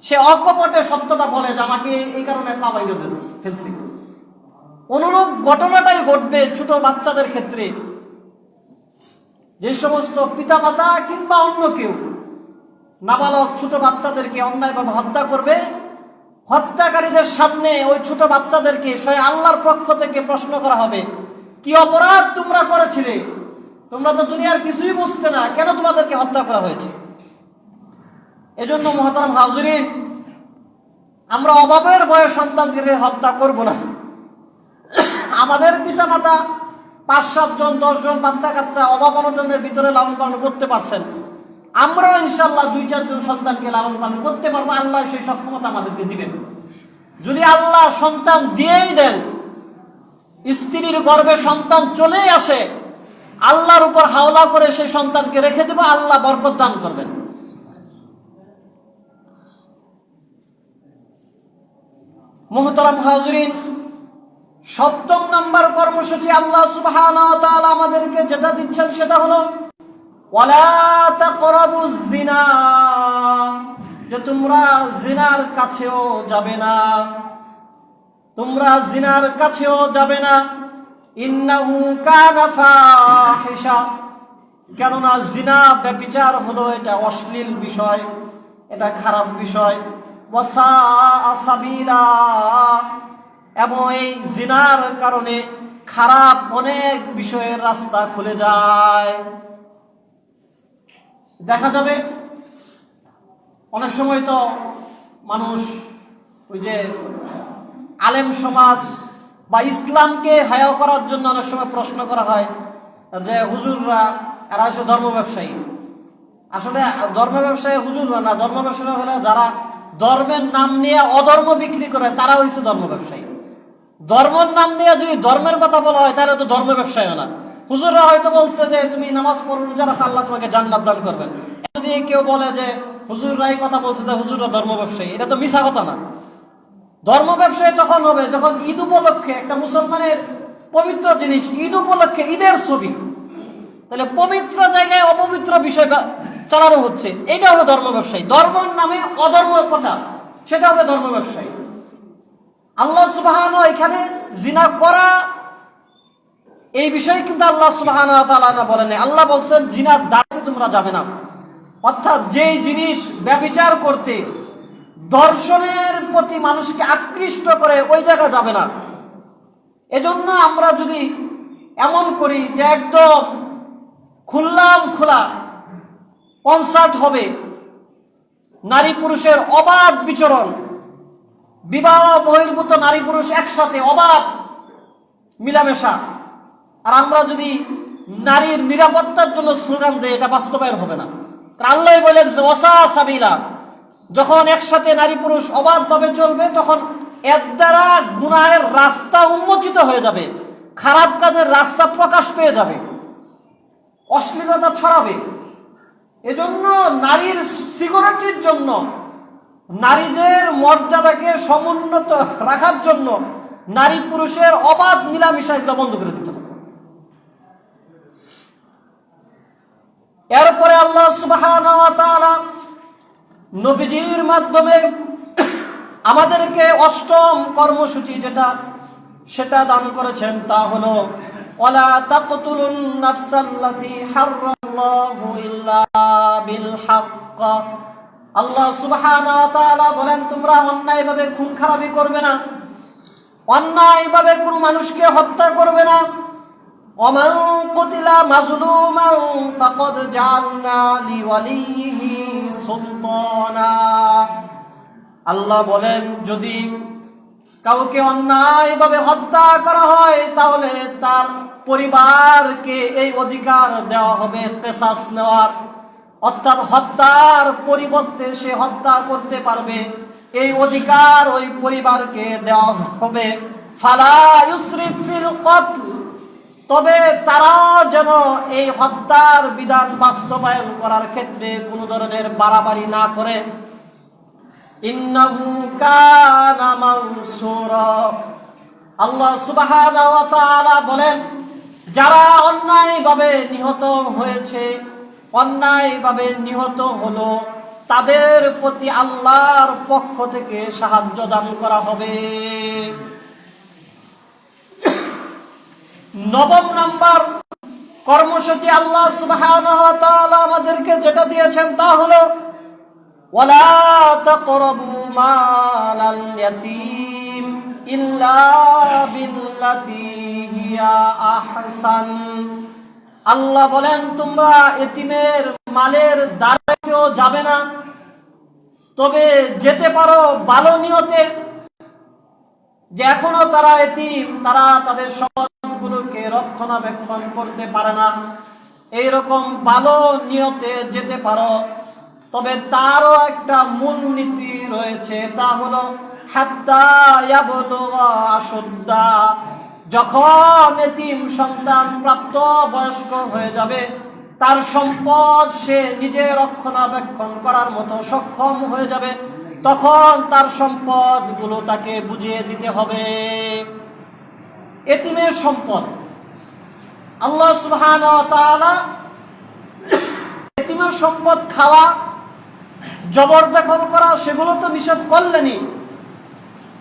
S1: সে অকপটে সত্যটা বলে যে আমাকে এই কারণে পা ভাঙা ফেলছি। অনুরূপ ঘটনাটাই ঘটবে ছোট বাচ্চাদের ক্ষেত্রে। যে সমস্ত পিতামাতা কিংবা অন্য কেউ নাবালক ছোট বাচ্চাদেরকে অন্যায়ভাবে হত্যা করবে, হত্যাকারীদের সামনে ওই ছোট বাচ্চাদেরকে স্বয়ং আল্লাহর পক্ষ থেকে প্রশ্ন করা হবে, কি অপরাধ তোমরা করেছিলে, তোমরা তো দুনিয়ার কিছুই বুঝতে না, কেন তোমাদেরকে হত্যা করা হয়েছে। এজন্য মুহতারাম হাজিরিন, আমরা অভাবের ভয়ে সন্তানকে হত্যা করব না। আমাদের পিতামাতা ৫-৭ জন ১০ জন বাচ্চা কাচ্চা অভাব অনটনের ভিতরে লালন পালন করতে পারছেন, আমরাও ইনশাআল্লাহ ২-৪ জন সন্তানকে লালন পালন করতে পারবো। আল্লাহ সেই সক্ষমতা আমাদেরকে দিবেন। যদি আল্লাহ সন্তান দিয়েই দেন, স্ত্রীর গর্ভে সন্তান চলেই আসে, আল্লাহর উপর হাওলা করে সেই সন্তানকে রেখে দেব, আল্লাহ বরকত দান করবেন। মুহতারাম হাজিরিন, ৭ম নম্বর কর্মসূচি আল্লাহ সুবহানাহু ওয়া তাআলা আমাদেরকে যেটা দিচ্ছেন সেটা হলো ওয়ালা তাকরাবুজ জিনা, যে তোমরা জিনার কাছেও যাবে না, তোমরা জিনার কাছেও যাবে না। ইন্নাহু কানা ফাহিশা, কেননা জিনা ব্যভিচার হলো এটা অশ্লীল বিষয়, এটা খারাপ বিষয়। ওয়াসাআ সাবিলা, এবং এই জিনার কারণে খারাপ অনেক বিষয়ের রাস্তা খুলে যায়। দেখা যাবে অনেক সময় তো মানুষ ওই যে আলেম সমাজ বা ইসলামকে হায়া করার জন্য অনেক সময় প্রশ্ন করা হয় যে হুজুররা এরা হচ্ছে ধর্ম ব্যবসায়ী। আসলে ধর্ম ব্যবসায়ী হুজুররা না, ধর্ম ব্যবসায়ী হলে যারা ধর্মের নাম নিয়ে অধর্ম বিক্রি করে তারা হচ্ছে ধর্ম ব্যবসায়ী। ধর্মের নাম নিয়ে যদি ধর্মের কথা বলা হয় তাহলে তো ধর্ম ব্যবসায়ী না। হুজুররা হয়তো বলছে যে তুমি নামাজ পড়ো, রোজা রাখো, আল্লাহ তোমাকে জান্নাত দান করবেন। যদি কেউ বলে যে হুজুররা এই কথা বলছে যে হুজুররা ধর্ম ব্যবসায়ী, এটা তো মিছা কথা না। ধর্ম ব্যবসায়ী তখন হবে যখন ঈদ উপলক্ষে একটা মুসলমানের পবিত্র জিনিস, ঈদ উপলক্ষে ঈদের ছবি, তাহলে পবিত্র জায়গায় অপবিত্র বিষয় চালানো হচ্ছে, এটা হবে ধর্ম ব্যবসায়ী। ধর্মের নামে অধর্ম প্রচার, সেটা হবে ধর্ম ব্যবসায়ী। আল্লাহ সুবহানাহু এখানে জিনা করা এই বিষয়ে কিন্তু আল্লাহ সুবহানাহু ওয়া তাআলা বলেন, আল্লাহ বলছেন জিনার দ্বারে তোমরা যাবে না। অর্থাৎ যেই জিনিস ব্যভিচার করতে দর্শনের প্রতি মানুষকে আকৃষ্ট করে ওই জায়গা যাবে না। এজন্য আমরা যদি এমন করি যে একদম খুললাম খোলা কনসার্ট হবে, নারী পুরুষের অবাধ বিচরণ, বিবাহ বহির্ভূত নারী পুরুষ একসাথে অবাধ মিলামেশা, আর আমরা যদি নারীর নিরাপত্তার জন্য স্লোগান দেই, এটা বাস্তবায়ন হবে না। আল্লাহ বলে দিয়েছে ওয়াসাআ সাবিলা, যখন একসাথে নারী পুরুষ অবাধভাবে চলবে তখন এর দ্বারা গুনাহের রাস্তা উন্মোচিত হয়ে যাবে, খারাপ কাজের রাস্তা প্রকাশ পেয়ে যাবে, অশ্লীলতা ছড়াবে। এজন্য নারীর সিকিউরিটির জন্য, নারীদের মর্যাদাকে সমুন্নত রাখার জন্য নারী পুরুষের অবাধ মিলামিশা এগুলো বন্ধ করে দিতে হবে। এরপরে আল্লাহ সুবহানাহু ওয়া তাআলা নবীজির মাধ্যমে আমাদেরকে অষ্টম কর্মসূচি সেটা দান করেছেন, তা হলো ওয়ালা তাকতুলুন নাফসাল্লাতী হারামাল্লাহু ইল্লা বিল হক। আল্লাহ সুবহানাহু ওয়া তাআলা বলেন তোমরা অন্যায়ভাবে খুন খারাপি করবে না, অন্যায়ভাবে কোন মানুষকে হত্যা করবে না। ওয়ামান কুতিলা মাজলুমান ফাকাদ জাআলনা লিওয়ালিহি সুলতানা। আল্লাহ বলেন যদি কাউকে অন্যায়ভাবে হত্যা করা হয় তাহলে তার পরিবারকে এই অধিকার দেওয়া হবে কিসাস নেওয়ার, অর্থাৎ হত্যার পরিবর্তে সে হত্যা করতে পারবে, এই অধিকার ওই পরিবারকে দেওয়া হবে। ফালা ইউসরিফ ফিল কতল, তবে তারা যেন এই হত্যার বিধান বাস্তবায়ন করার ক্ষেত্রে কোনো ধরনের বাড়াবাড়ি না করে। ইন্নাহু কানা মানসুরা। আল্লাহ সুবহানাহু ওয়া তাআলা বলেন যারা অন্যায়ভাবে নিহত হয়েছে, অন্যায়ভাবে নিহত হলো, তাদের প্রতি আল্লাহর পক্ষ থেকে সাহায্য দান করা হবে। নবম নাম্বার কর্মসূচি আল্লাহ সুবহানাহু ওয়া তাআলা আমাদেরকে যেটা দিয়েছেন তা হলো ওয়ালা তাকরাবু মালাল ইয়াতীম ইল্লা বিল্লাতী হিয়া আহসান। আল্লাহ বলেন তোমরা এতিমের মালের দ্বারেও যাবে না, তবে যেতে পারো ভালো নিয়তে, যে এখনো তারা এতিম, তারা তাদের সম্পদগুলোকে রক্ষণাবেক্ষণ করতে পারে না, এইরকম ভালো নিয়তে যেতে পারো। তবে তারও একটা মূলনীতি রয়েছে, তা হলো হাত্তা ইয়াবলুগা আশুদ্দা, যখন এতিম সন্তান প্রাপ্ত বয়স্ক হয়ে যাবে, তার সম্পদ সে নিজে রক্ষণাবেক্ষণ করার মতো সক্ষম হয়ে যাবে, তখন তার সম্পদগুলো তাকে বুঝিয়ে দিতে হবে। এতিমের সম্পদ আল্লাহ সুবহানাহু ওয়া তাআলা এতিমের সম্পদ খাওয়া, জবরদখল করা সেগুলো তো নিষেধ করলেনই,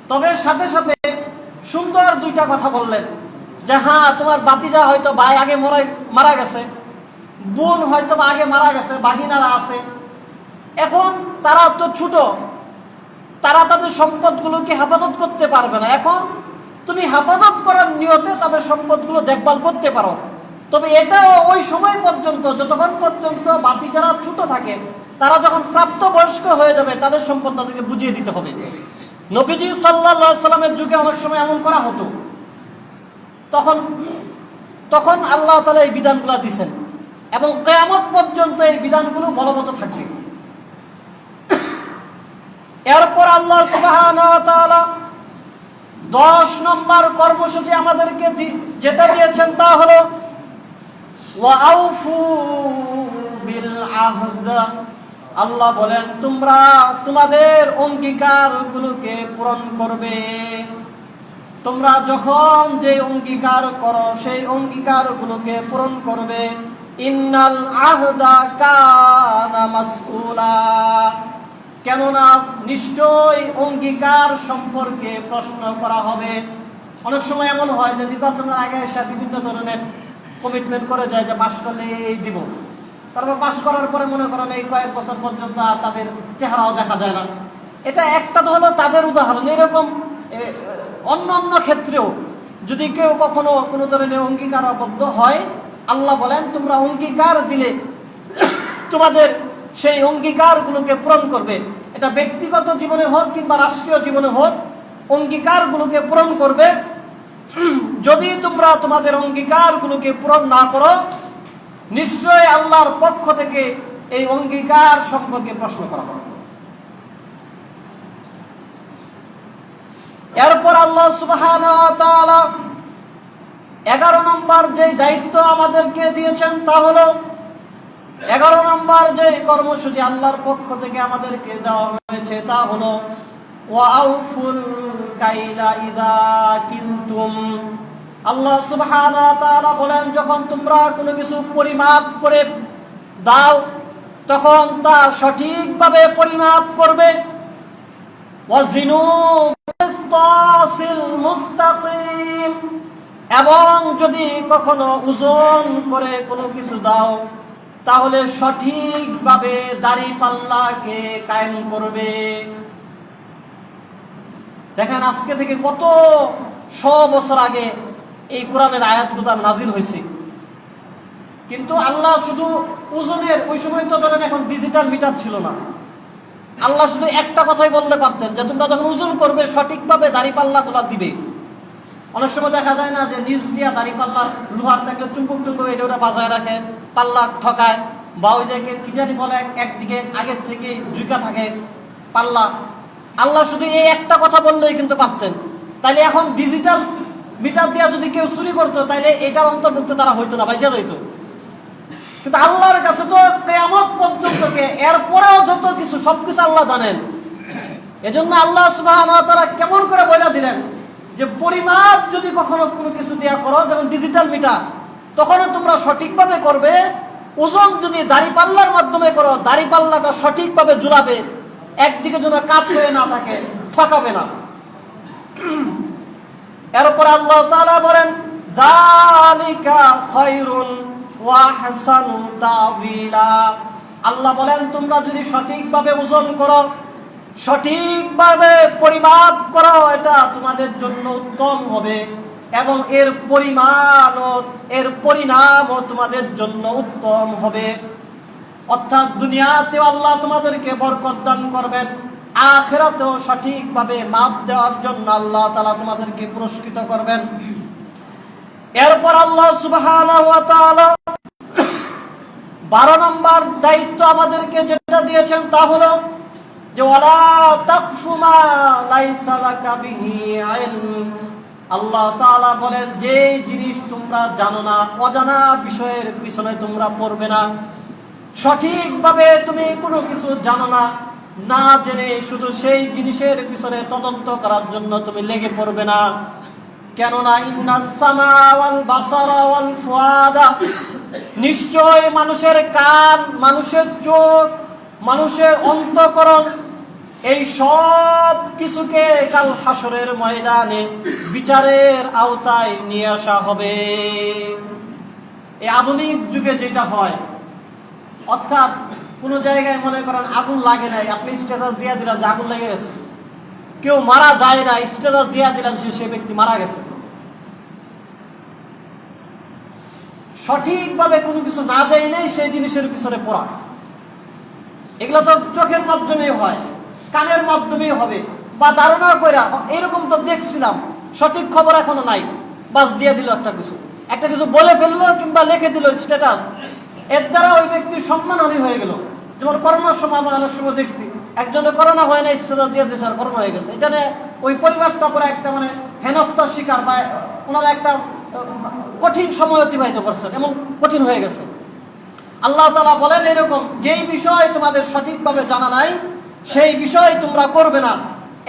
S1: তবে সাথে সাথে সুন্দর দুইটা কথা বললেন যে হ্যাঁ তোমার বাতিজা হয়তো ভাই আগে মারা গেছে, বোন হয়তো বা আগে মারা গেছে, বাগিনারা আছে, এখন তারা তো ছোট, তারা তাদের সম্পদগুলোকে হেফাজত করতে পারবে না। এখন তুমি হেফাজত করার নিয়তে তাদের সম্পদগুলো দেখভাল করতে পারো, তবে এটাও ওই সময় পর্যন্ত, যতক্ষণ পর্যন্ত বাতিজারা ছোট থাকে, তারা যখন প্রাপ্তবয়স্ক হয়ে যাবে তাদের সম্পদ তাদেরকে বুঝিয়ে দিতে হবে। নবীজি সাল্লাল্লাহু আলাইহি সাল্লামের যুগে অনেক সময় এমন করা হতো, তখন আল্লাহ তাআলা এই বিধানগুলো দিয়েছেন এবং কিয়ামত পর্যন্ত এই বিধানগুলো বলবৎ থাকবে। এরপর আল্লাহ সুবহানাহু ওয়া তাআলা 10 নম্বর কর্মসূচি আমাদেরকে যেটা দিয়েছেন তা হলো ওয়া আউফু বিল আহদ। আল্লাহ বলেন তোমরা তোমাদের অঙ্গীকারগুলোকে পূরণ করবে। তোমরা যখন যে অঙ্গীকার করো সেই অঙ্গীকারগুলোকে পূরণ করবে। ইন্নাল আহদা কানা মাসউলা, কেননা নিশ্চয় অঙ্গীকার সম্পর্কে প্রশ্ন করা হবে। অনেক সময় এমন হয় যে নির্বাচনের আগে এসে বিভিন্ন ধরনের কমিটমেন্ট করে যায় যে পাশ করলে এই দিব, তারপর পাশ করার পরে মনে করেন এই কয়েক বছর পর্যন্ত আর তাদের চেহারাও দেখা যায় না। এটা একটা তো হলো তাদের উদাহরণ। এরকম অন্য অন্য ক্ষেত্রেও যদি কেউ কখনো কোনো ধরনের অঙ্গীকারাবদ্ধ হয়, আল্লাহ বলেন তোমরা অঙ্গীকার দিলে তোমাদের সেই অঙ্গীকারগুলোকে পূরণ করবে। এটা ব্যক্তিগত জীবনে হোক কিংবা রাষ্ট্রীয় জীবনে হোক, অঙ্গীকারগুলোকে পূরণ করবে। যদি তোমরা তোমাদের অঙ্গীকারগুলোকে পূরণ না করো, নিশ্চয়ই আল্লাহর পক্ষ থেকে এই অঙ্গীকার সম্পর্কে প্রশ্ন করা হবে। এরপর আল্লাহ সুবহানাহু ওয়া তাআলা 11 নম্বর যে দায়িত্ব আমাদেরকে দিয়েছেন তা হলো, 11 নম্বর যে কর্মসূচি আল্লাহর পক্ষ থেকে আমাদেরকে দেওয়া হয়েছে তা হলো ওয়া আউফুল কাইলা ইযা কিনতুম। আল্লাহ সুবহানাহু ওয়া তাআলা বলেন যখন তোমরা কোনো কিছু পরিমাপ করে দাও তখন তা সঠিকভাবে পরিমাপ করবে। ওয়াজিনু বিসতাসিল মুস্তাকিম, এবং যদি কখনো ওজন করে কোনো কিছু দাও তাহলে সঠিকভাবে দাঁড়িপাল্লাকে কায়েম করবে। দেখেন আজকে থেকে কত 100 বছর আগে এই কোরআনের আয়াতগুলো নাজিল হয়েছে, কিন্তু আল্লাহ শুধু ওজনের, ওই সময় তো ধরেন এখন ডিজিটাল মিটার ছিল না, আল্লাহ শুধু একটা কথাই বললে পারতেন যে তোমরা যখন ওজন করবে সঠিকভাবে দাঁড়িপাল্লাগুলো দিবে। অনেক সময় দেখা যায় না যে নিচ দিয়া দাঁড়িপাল্লা লোহার থাকলে চুম্বক টুম্বক এটা ওটা বাজায় রাখে, পাল্লা ঠকায়, বা ওই যে কি জানি বলে একদিকে আগের থেকে ঝুঁকা থাকে পাল্লা। আল্লাহ শুধু এই একটা কথা বললেই কিন্তু পারতেন। তাইলে এখন ডিজিটাল মিটার দিয়া যদি কেউ চুরি করতো তাইলে এটার অন্তর্ভুক্ত তারা হইতো না, বাইচা যাইতো। কিন্তু আল্লাহর কাছে তো কিয়ামত পর্যন্ত, এরপরেও যত কিছু সবকিছু আল্লাহ জানেন। এজন্য আল্লাহ সুবহানাহু ওয়া তাআলা কেমন করে বলে দিলেন যে পরিমাপ যদি কখনো কোনো কিছু দেয়া করো, যেমন ডিজিটাল মিটার, তখনও তোমরা সঠিকভাবে করবে। ওজন যদি দাঁড়িপাল্লার মাধ্যমে করো, দাঁড়িপাল্লাটা সঠিকভাবে ঝুলাবে, একদিকে যেন কাত হয়ে না থাকে, ঠকাবে না। এরপর আল্লাহ তাআলা বলেন যালিকা খায়রুন ওয়া আহসানু তা'ওয়িলা। আল্লাহ বলেন তোমরা যদি সঠিকভাবে ওজন করো, সঠিকভাবে পরিমাপ করো, এটা তোমাদের জন্য উত্তম হবে এবং এর পরিণামও তোমাদের জন্য উত্তম হবে। অর্থাৎ দুনিয়াতেও আল্লাহ তোমাদেরকে বরকত দান করবেন, আখিরাতেও সঠিকভাবে মাপ দেওয়ার জন্য আল্লাহ তাআলা তোমাদেরকে পুরস্কৃত করবেন। এরপর আল্লাহ সুবহানাহু ওয়া তাআলা 12 নম্বর দায়িত্ব আমাদেরকে যেটা দিয়েছেন তা হলো যে ওয়ালা তাকফু মা লাইসা লাকা বিহি ইলম। আল্লাহ তাআলা বলেন যে জিনিস তোমরা জানো না, অজানা বিষয়ের পিছনে তোমরা পড়বে না। সঠিকভাবে তুমি কোনো কিছু জানো না, না জেনে শুধু সেই জিনিসের পিছনে তদন্ত করার জন্য তুমি লেগে পড়বে না। কেননা ইন্নাস সামা ওয়াল বাসারা ওয়াল ফুআদা, নিশ্চয় মানুষের কান, মানুষের চোখ, মানুষের অন্তঃকরণ এই সব কিছুকে কাল হাসরের ময়দানে বিচারের আওতায় নিয়ে আসা হবে। এই আধুনিক যুগে যেটা হয়, অর্থাৎ কোন জায়গায় মনে করেন আগুন লাগে নাই, আপনি স্ট্যাটাস দিয়ে দিলেন যে আগুন লেগে গেছে। কেউ মারা যায় না, স্ট্যাটাস দিয়ে দিলেন সে ব্যক্তি মারা গেছে। সঠিকভাবে কোনো কিছু না যায় নাই সেই জিনিসের পিছনে পড়া, এগুলো তো চোখের মাধ্যমেই হয়, কানের মাধ্যমেই হবে, বা ধারণা করে এরকম তো দেখছিলাম, সঠিক খবর এখনো নাই, বাস দিয়ে দিল একটা কিছু বলে ফেললো কিংবা লিখে দিল স্ট্যাটাস, এর দ্বারা ওই ব্যক্তির সম্মানহানি হয়ে গেল। যেমন করোনার সময় আমরা অনেক সময় দেখছি একজনের করোনা হয় না, স্ট্যাটাস দিয়ে দিয়েছে আর করোনা হয়ে গেছে। এটা নিয়ে ওই পরিবারটা পরে একটা মানে হেনস্থার শিকার, বা ওনারা একটা কঠিন সময় অতিবাহিত করছেন এবং কঠিন হয়ে গেছে। আল্লাহ তাআলা বলেন এরকম যেই বিষয় তোমাদের সঠিকভাবে জানা নাই সেই বিষয় তোমরা করবে না,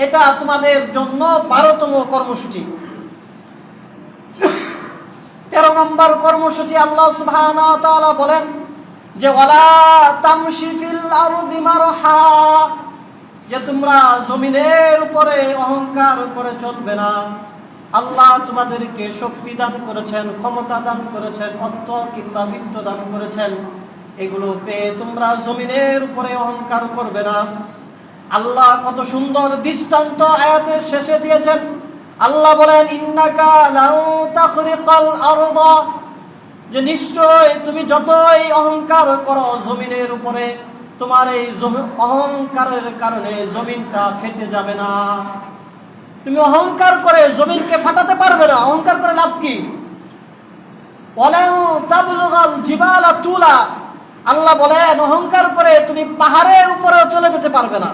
S1: এটা তোমাদের জন্য 12তম কর্মসূচি। 13 নম্বর কর্মসূচি আল্লাহ সুবহানাহু ওয়া তাআলা বলেন যে ওয়ালা তামশি ফিল আরদি মারহা, যে তোমরা জমিনের উপরে অহংকার করে চলবে না। আল্লাহ তোমাদেরকে শক্তি দান করেছেন, ক্ষমতা দান করেছেন, অর্থ কিংবা বিত্ত দান করেছেন, এগুলো পেয়ে তোমরা জমিনের উপরে অহংকার করবে না। আল্লাহ কত সুন্দর দৃষ্টান্ত আয়াতের শেষে দিয়েছেন। আল্লাহ বলেন ইন্নাকা লাউ তাখরিকাল আরদা, যে নিশ্চয় তুমি যতই অহংকার করো জমিনের উপরে, তোমার এই অহংকারের কারণে জমিনটা ফেটে যাবে না। তুমি অহংকার করে জমিনকে ফাটাতে পারবে না। অহংকার করে লাভ কি? ওয়ালাউ তাবলুগাল জিবালা তুলা, আল্লাহ বলেন অহংকার করে তুমি পাহাড়ের উপরেও চলে যেতে পারবে না,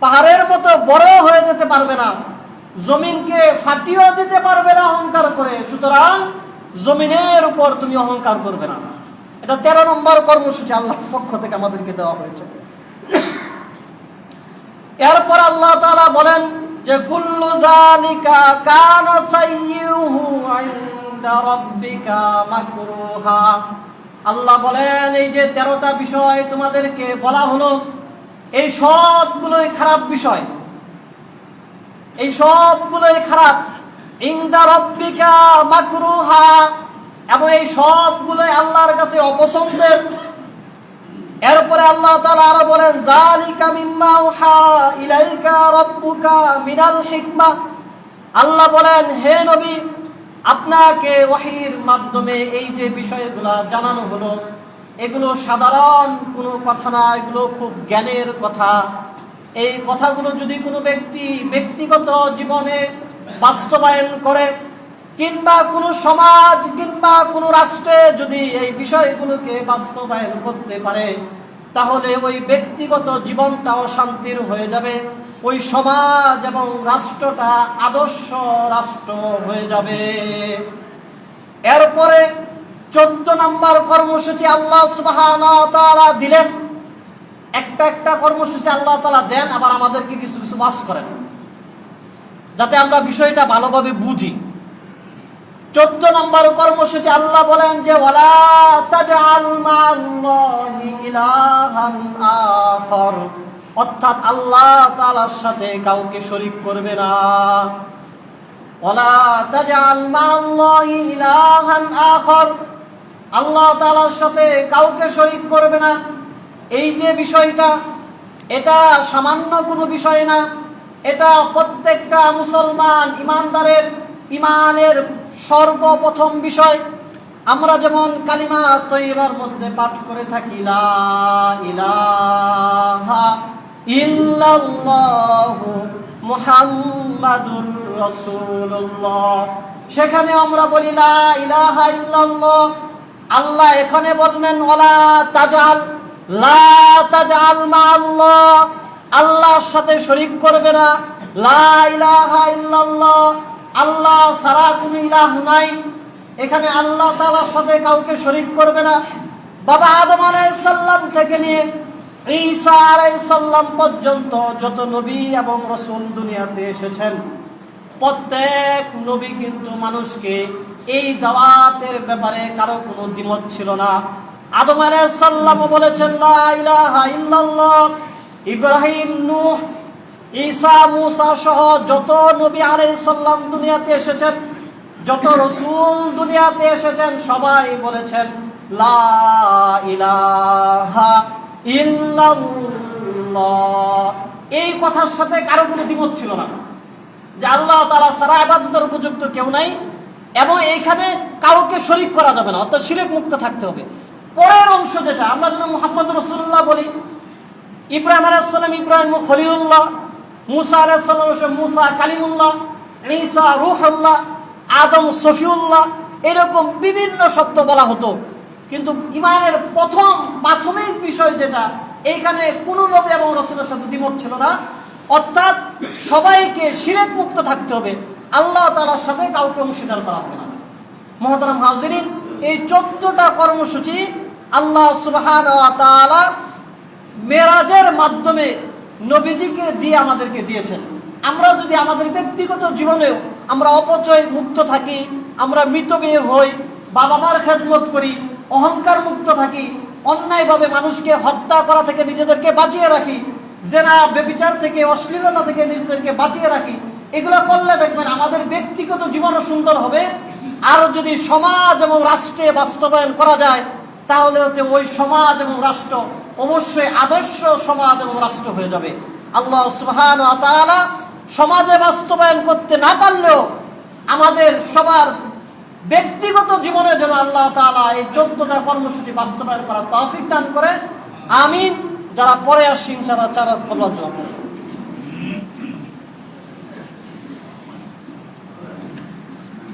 S1: পাহাড়ের মতো বড় হয়ে যেতে পারবে না, জমিনকে ফাটিয়েও দিতে পারবে না অহংকার করে। সুতরাং জমিনের উপর তুমি অহংকার করবে না। এটা 13 নম্বর কর্মসূচি আল্লাহর পক্ষ থেকে আমাদেরকে দেওয়া হয়েছে। এরপর আল্লাহ তাআলা বলেন যে কুল্লু যালিকা কানা সাইয়্যুহু ইনদা রাব্বিকা মাকরুহা। আল্লাহ বলেন এই যে 13টা বিষয় তোমাদেরকে বলা হলো, এই সবগুলোই খারাপ বিষয়, এই সবগুলোই খারাপ। ইনদা রাব্বিকা মাকরুহা, এবং এই সবগুলোই আল্লাহর কাছে অপছন্দের। এরপরে আল্লাহ তাআলা আরো বলেন যালিকা মিম্মা উহা ইলাইকা রাব্বুকা মিনাল হিকমা। আল্লাহ বলেন হে নবী, আপনাকে ওহীর মাধ্যমে এই যে বিষয়গুলো জানানো হলো, এগুলো সাধারণ কোনো কথা না, এগুলো খুব জ্ঞানের কথা। এই কথাগুলো যদি কোনো ব্যক্তি ব্যক্তিগত জীবনে বাস্তবায়ন করে, কিংবা কোনো সমাজ কিংবা কোনো রাষ্ট্রে যদি এই বিষয়গুলোকে বাস্তবায়ন করতে পারে, তাহলে ওই ব্যক্তিগত জীবনটাও শান্তির হয়ে যাবে, ওই সমাজ এবং রাষ্ট্রটা আদর্শ রাষ্ট্র হয়ে যাবে। এরপরে 14 নম্বর কর্মসূচি আল্লাহ সুবহানাহু ওয়া তাআলা দিলেন। একটা কর্মসূচি আল্লাহ তাআলা দেন, আবার আমাদেরকে কিছু কিছু ওয়াজ করেন যাতে আমরা বিষয়টা ভালোভাবে বুঝি। 14 নম্বর কর্মসূচি আল্লাহ বলেন যে ওয়ালা তাজআল মা'আল্লাহি ইলাহান আখার, অর্থাৎ আল্লাহ তাআলার সাথে কাউকে শরীক করবে না। ওয়ালা তাজআল মা'আল্লাহি ইলাহান আখার, আল্লাহ তাআলার সাথে কাউকে শরীক করবে না। এই যে বিষয়টা, এটা সামান্য কোনো বিষয় না, এটা প্রত্যেকটা মুসলমান ইমানদারের ইমানের সর্বপ্রথম বিষয়। আমরা যেমন কালিমা তয়্যিবার মধ্যে পাঠ করে থাকি লা ইলাহা ইল্লাল্লাহু মুহাম্মাদুর রাসূলুল্লাহ, সেখানে আমরা বলি লা ইলাহা ইল্লাল্লাহ। আল্লাহ এখানে বললেন ওয়ালা তাজআল, লা তাজআল মা'আল্লাহ, আল্লাহর সাথে শরীক করবে না। লা ইলাহা ইল্লাল্লাহ, আল্লাহ ছাড়া কোনো ইলাহ নাই, এখানে আল্লাহ তাআলার সাথে কাউকে শরীক করবে না। বাবা আদম আলাইহিস সালাম থেকে নিয়ে ঈসা আলাইহিস সালাম পর্যন্ত যত নবী এবং রাসূল দুনিয়াতে এসেছেন, প্রত্যেক নবী কিন্তু মানুষকে এই দাওয়াতের ব্যাপারে কারো কোনো দ্বিমত ছিল না। আদম আলাইহিস সালাম বলেছেন লা ইলাহা ইল্লাল্লাহ, ইব্রাহিম, নূহ, ঈসা মুসা সহ যত নবী আলাইহিস সালাম দুনিয়াতে এসেছেন, যত রসুল দুনিয়াতে এসেছেন, সবাই বলেছেন লা ইলাহা ইল্লাল্লাহ। এই কথার সাথে কারো কোনো দ্বিমত ছিল না যে আল্লাহ তাআলা ছাড়া ইবাদতের উপযুক্ত কেউ নাই, এবং এইখানে কাউকে শরীক করা যাবে না, অর্থাৎ শিরক মুক্ত থাকতে হবে। পরের অংশ যেটা আমরা যেন মুহাম্মদ রাসূলুল্লাহ বলি, ইব্রাহিম আলাইহিস সালাম ইব্রাহিম খলিলুল্লাহ, মুসা আলাইহিস সালাম মুসা কালিমুল্লাহ, ঈসা রূহুল্লাহ, আদম সফিউল্লাহ, এরকম বিভিন্ন শব্দ বলা হতো। কিন্তু ইমানের প্রাথমিক বিষয় যেটা, এইখানে কোনো নবী এবং রাসূলের সাথে দ্বিমত ছিল না, অর্থাৎ সবাইকে শিরক মুক্ত থাকতে হবে, আল্লাহ তাআলার সাথে কাউকে অংশীদার করা হবে না। মুহতারাম হাজিরিন, এই 14টা কর্মসূচি আল্লাহ সুবহানাহু ওয়া তাআলা মেরাজের মাধ্যমে নবীজিকে দিয়ে আমাদেরকে দিয়েছেন। আমরা যদি আমাদের ব্যক্তিগত জীবনেও আমরা অপচয় মুক্ত থাকি, আমরা মিতব্যয়ী হই, বাবা মার খেদমত করি, অহংকার মুক্ত থাকি, অন্যায়ভাবে মানুষকে হত্যা করা থেকে নিজেদেরকে বাঁচিয়ে রাখি, জেনা ব্যভিচার থেকে অশ্লীলতা থেকে নিজেদেরকে বাঁচিয়ে রাখি, এগুলো করলে দেখবেন আমাদের ব্যক্তিগত জীবনও সুন্দর হবে। আর যদি সমাজ এবং রাষ্ট্রে বাস্তবায়ন করা যায়, তাহলে ওই সমাজ এবং রাষ্ট্র অবশ্যই আদর্শ সমাজ এবং রাষ্ট্র হয়ে যাবে। আল্লাহ সুবহানাহু ওয়া তাআলা সমাজে বাস্তবায়ন করতে না পারলেও আমাদের সবার ব্যক্তিগত জীবনে যেন আল্লাহ তাআলা এই 14টা কর্মসূচি বাস্তবায়ন করার তৌফিক দান করে। আমিন। যারা পরে আসি ইনশাআল্লাহ 4 রাত কবুল করুন।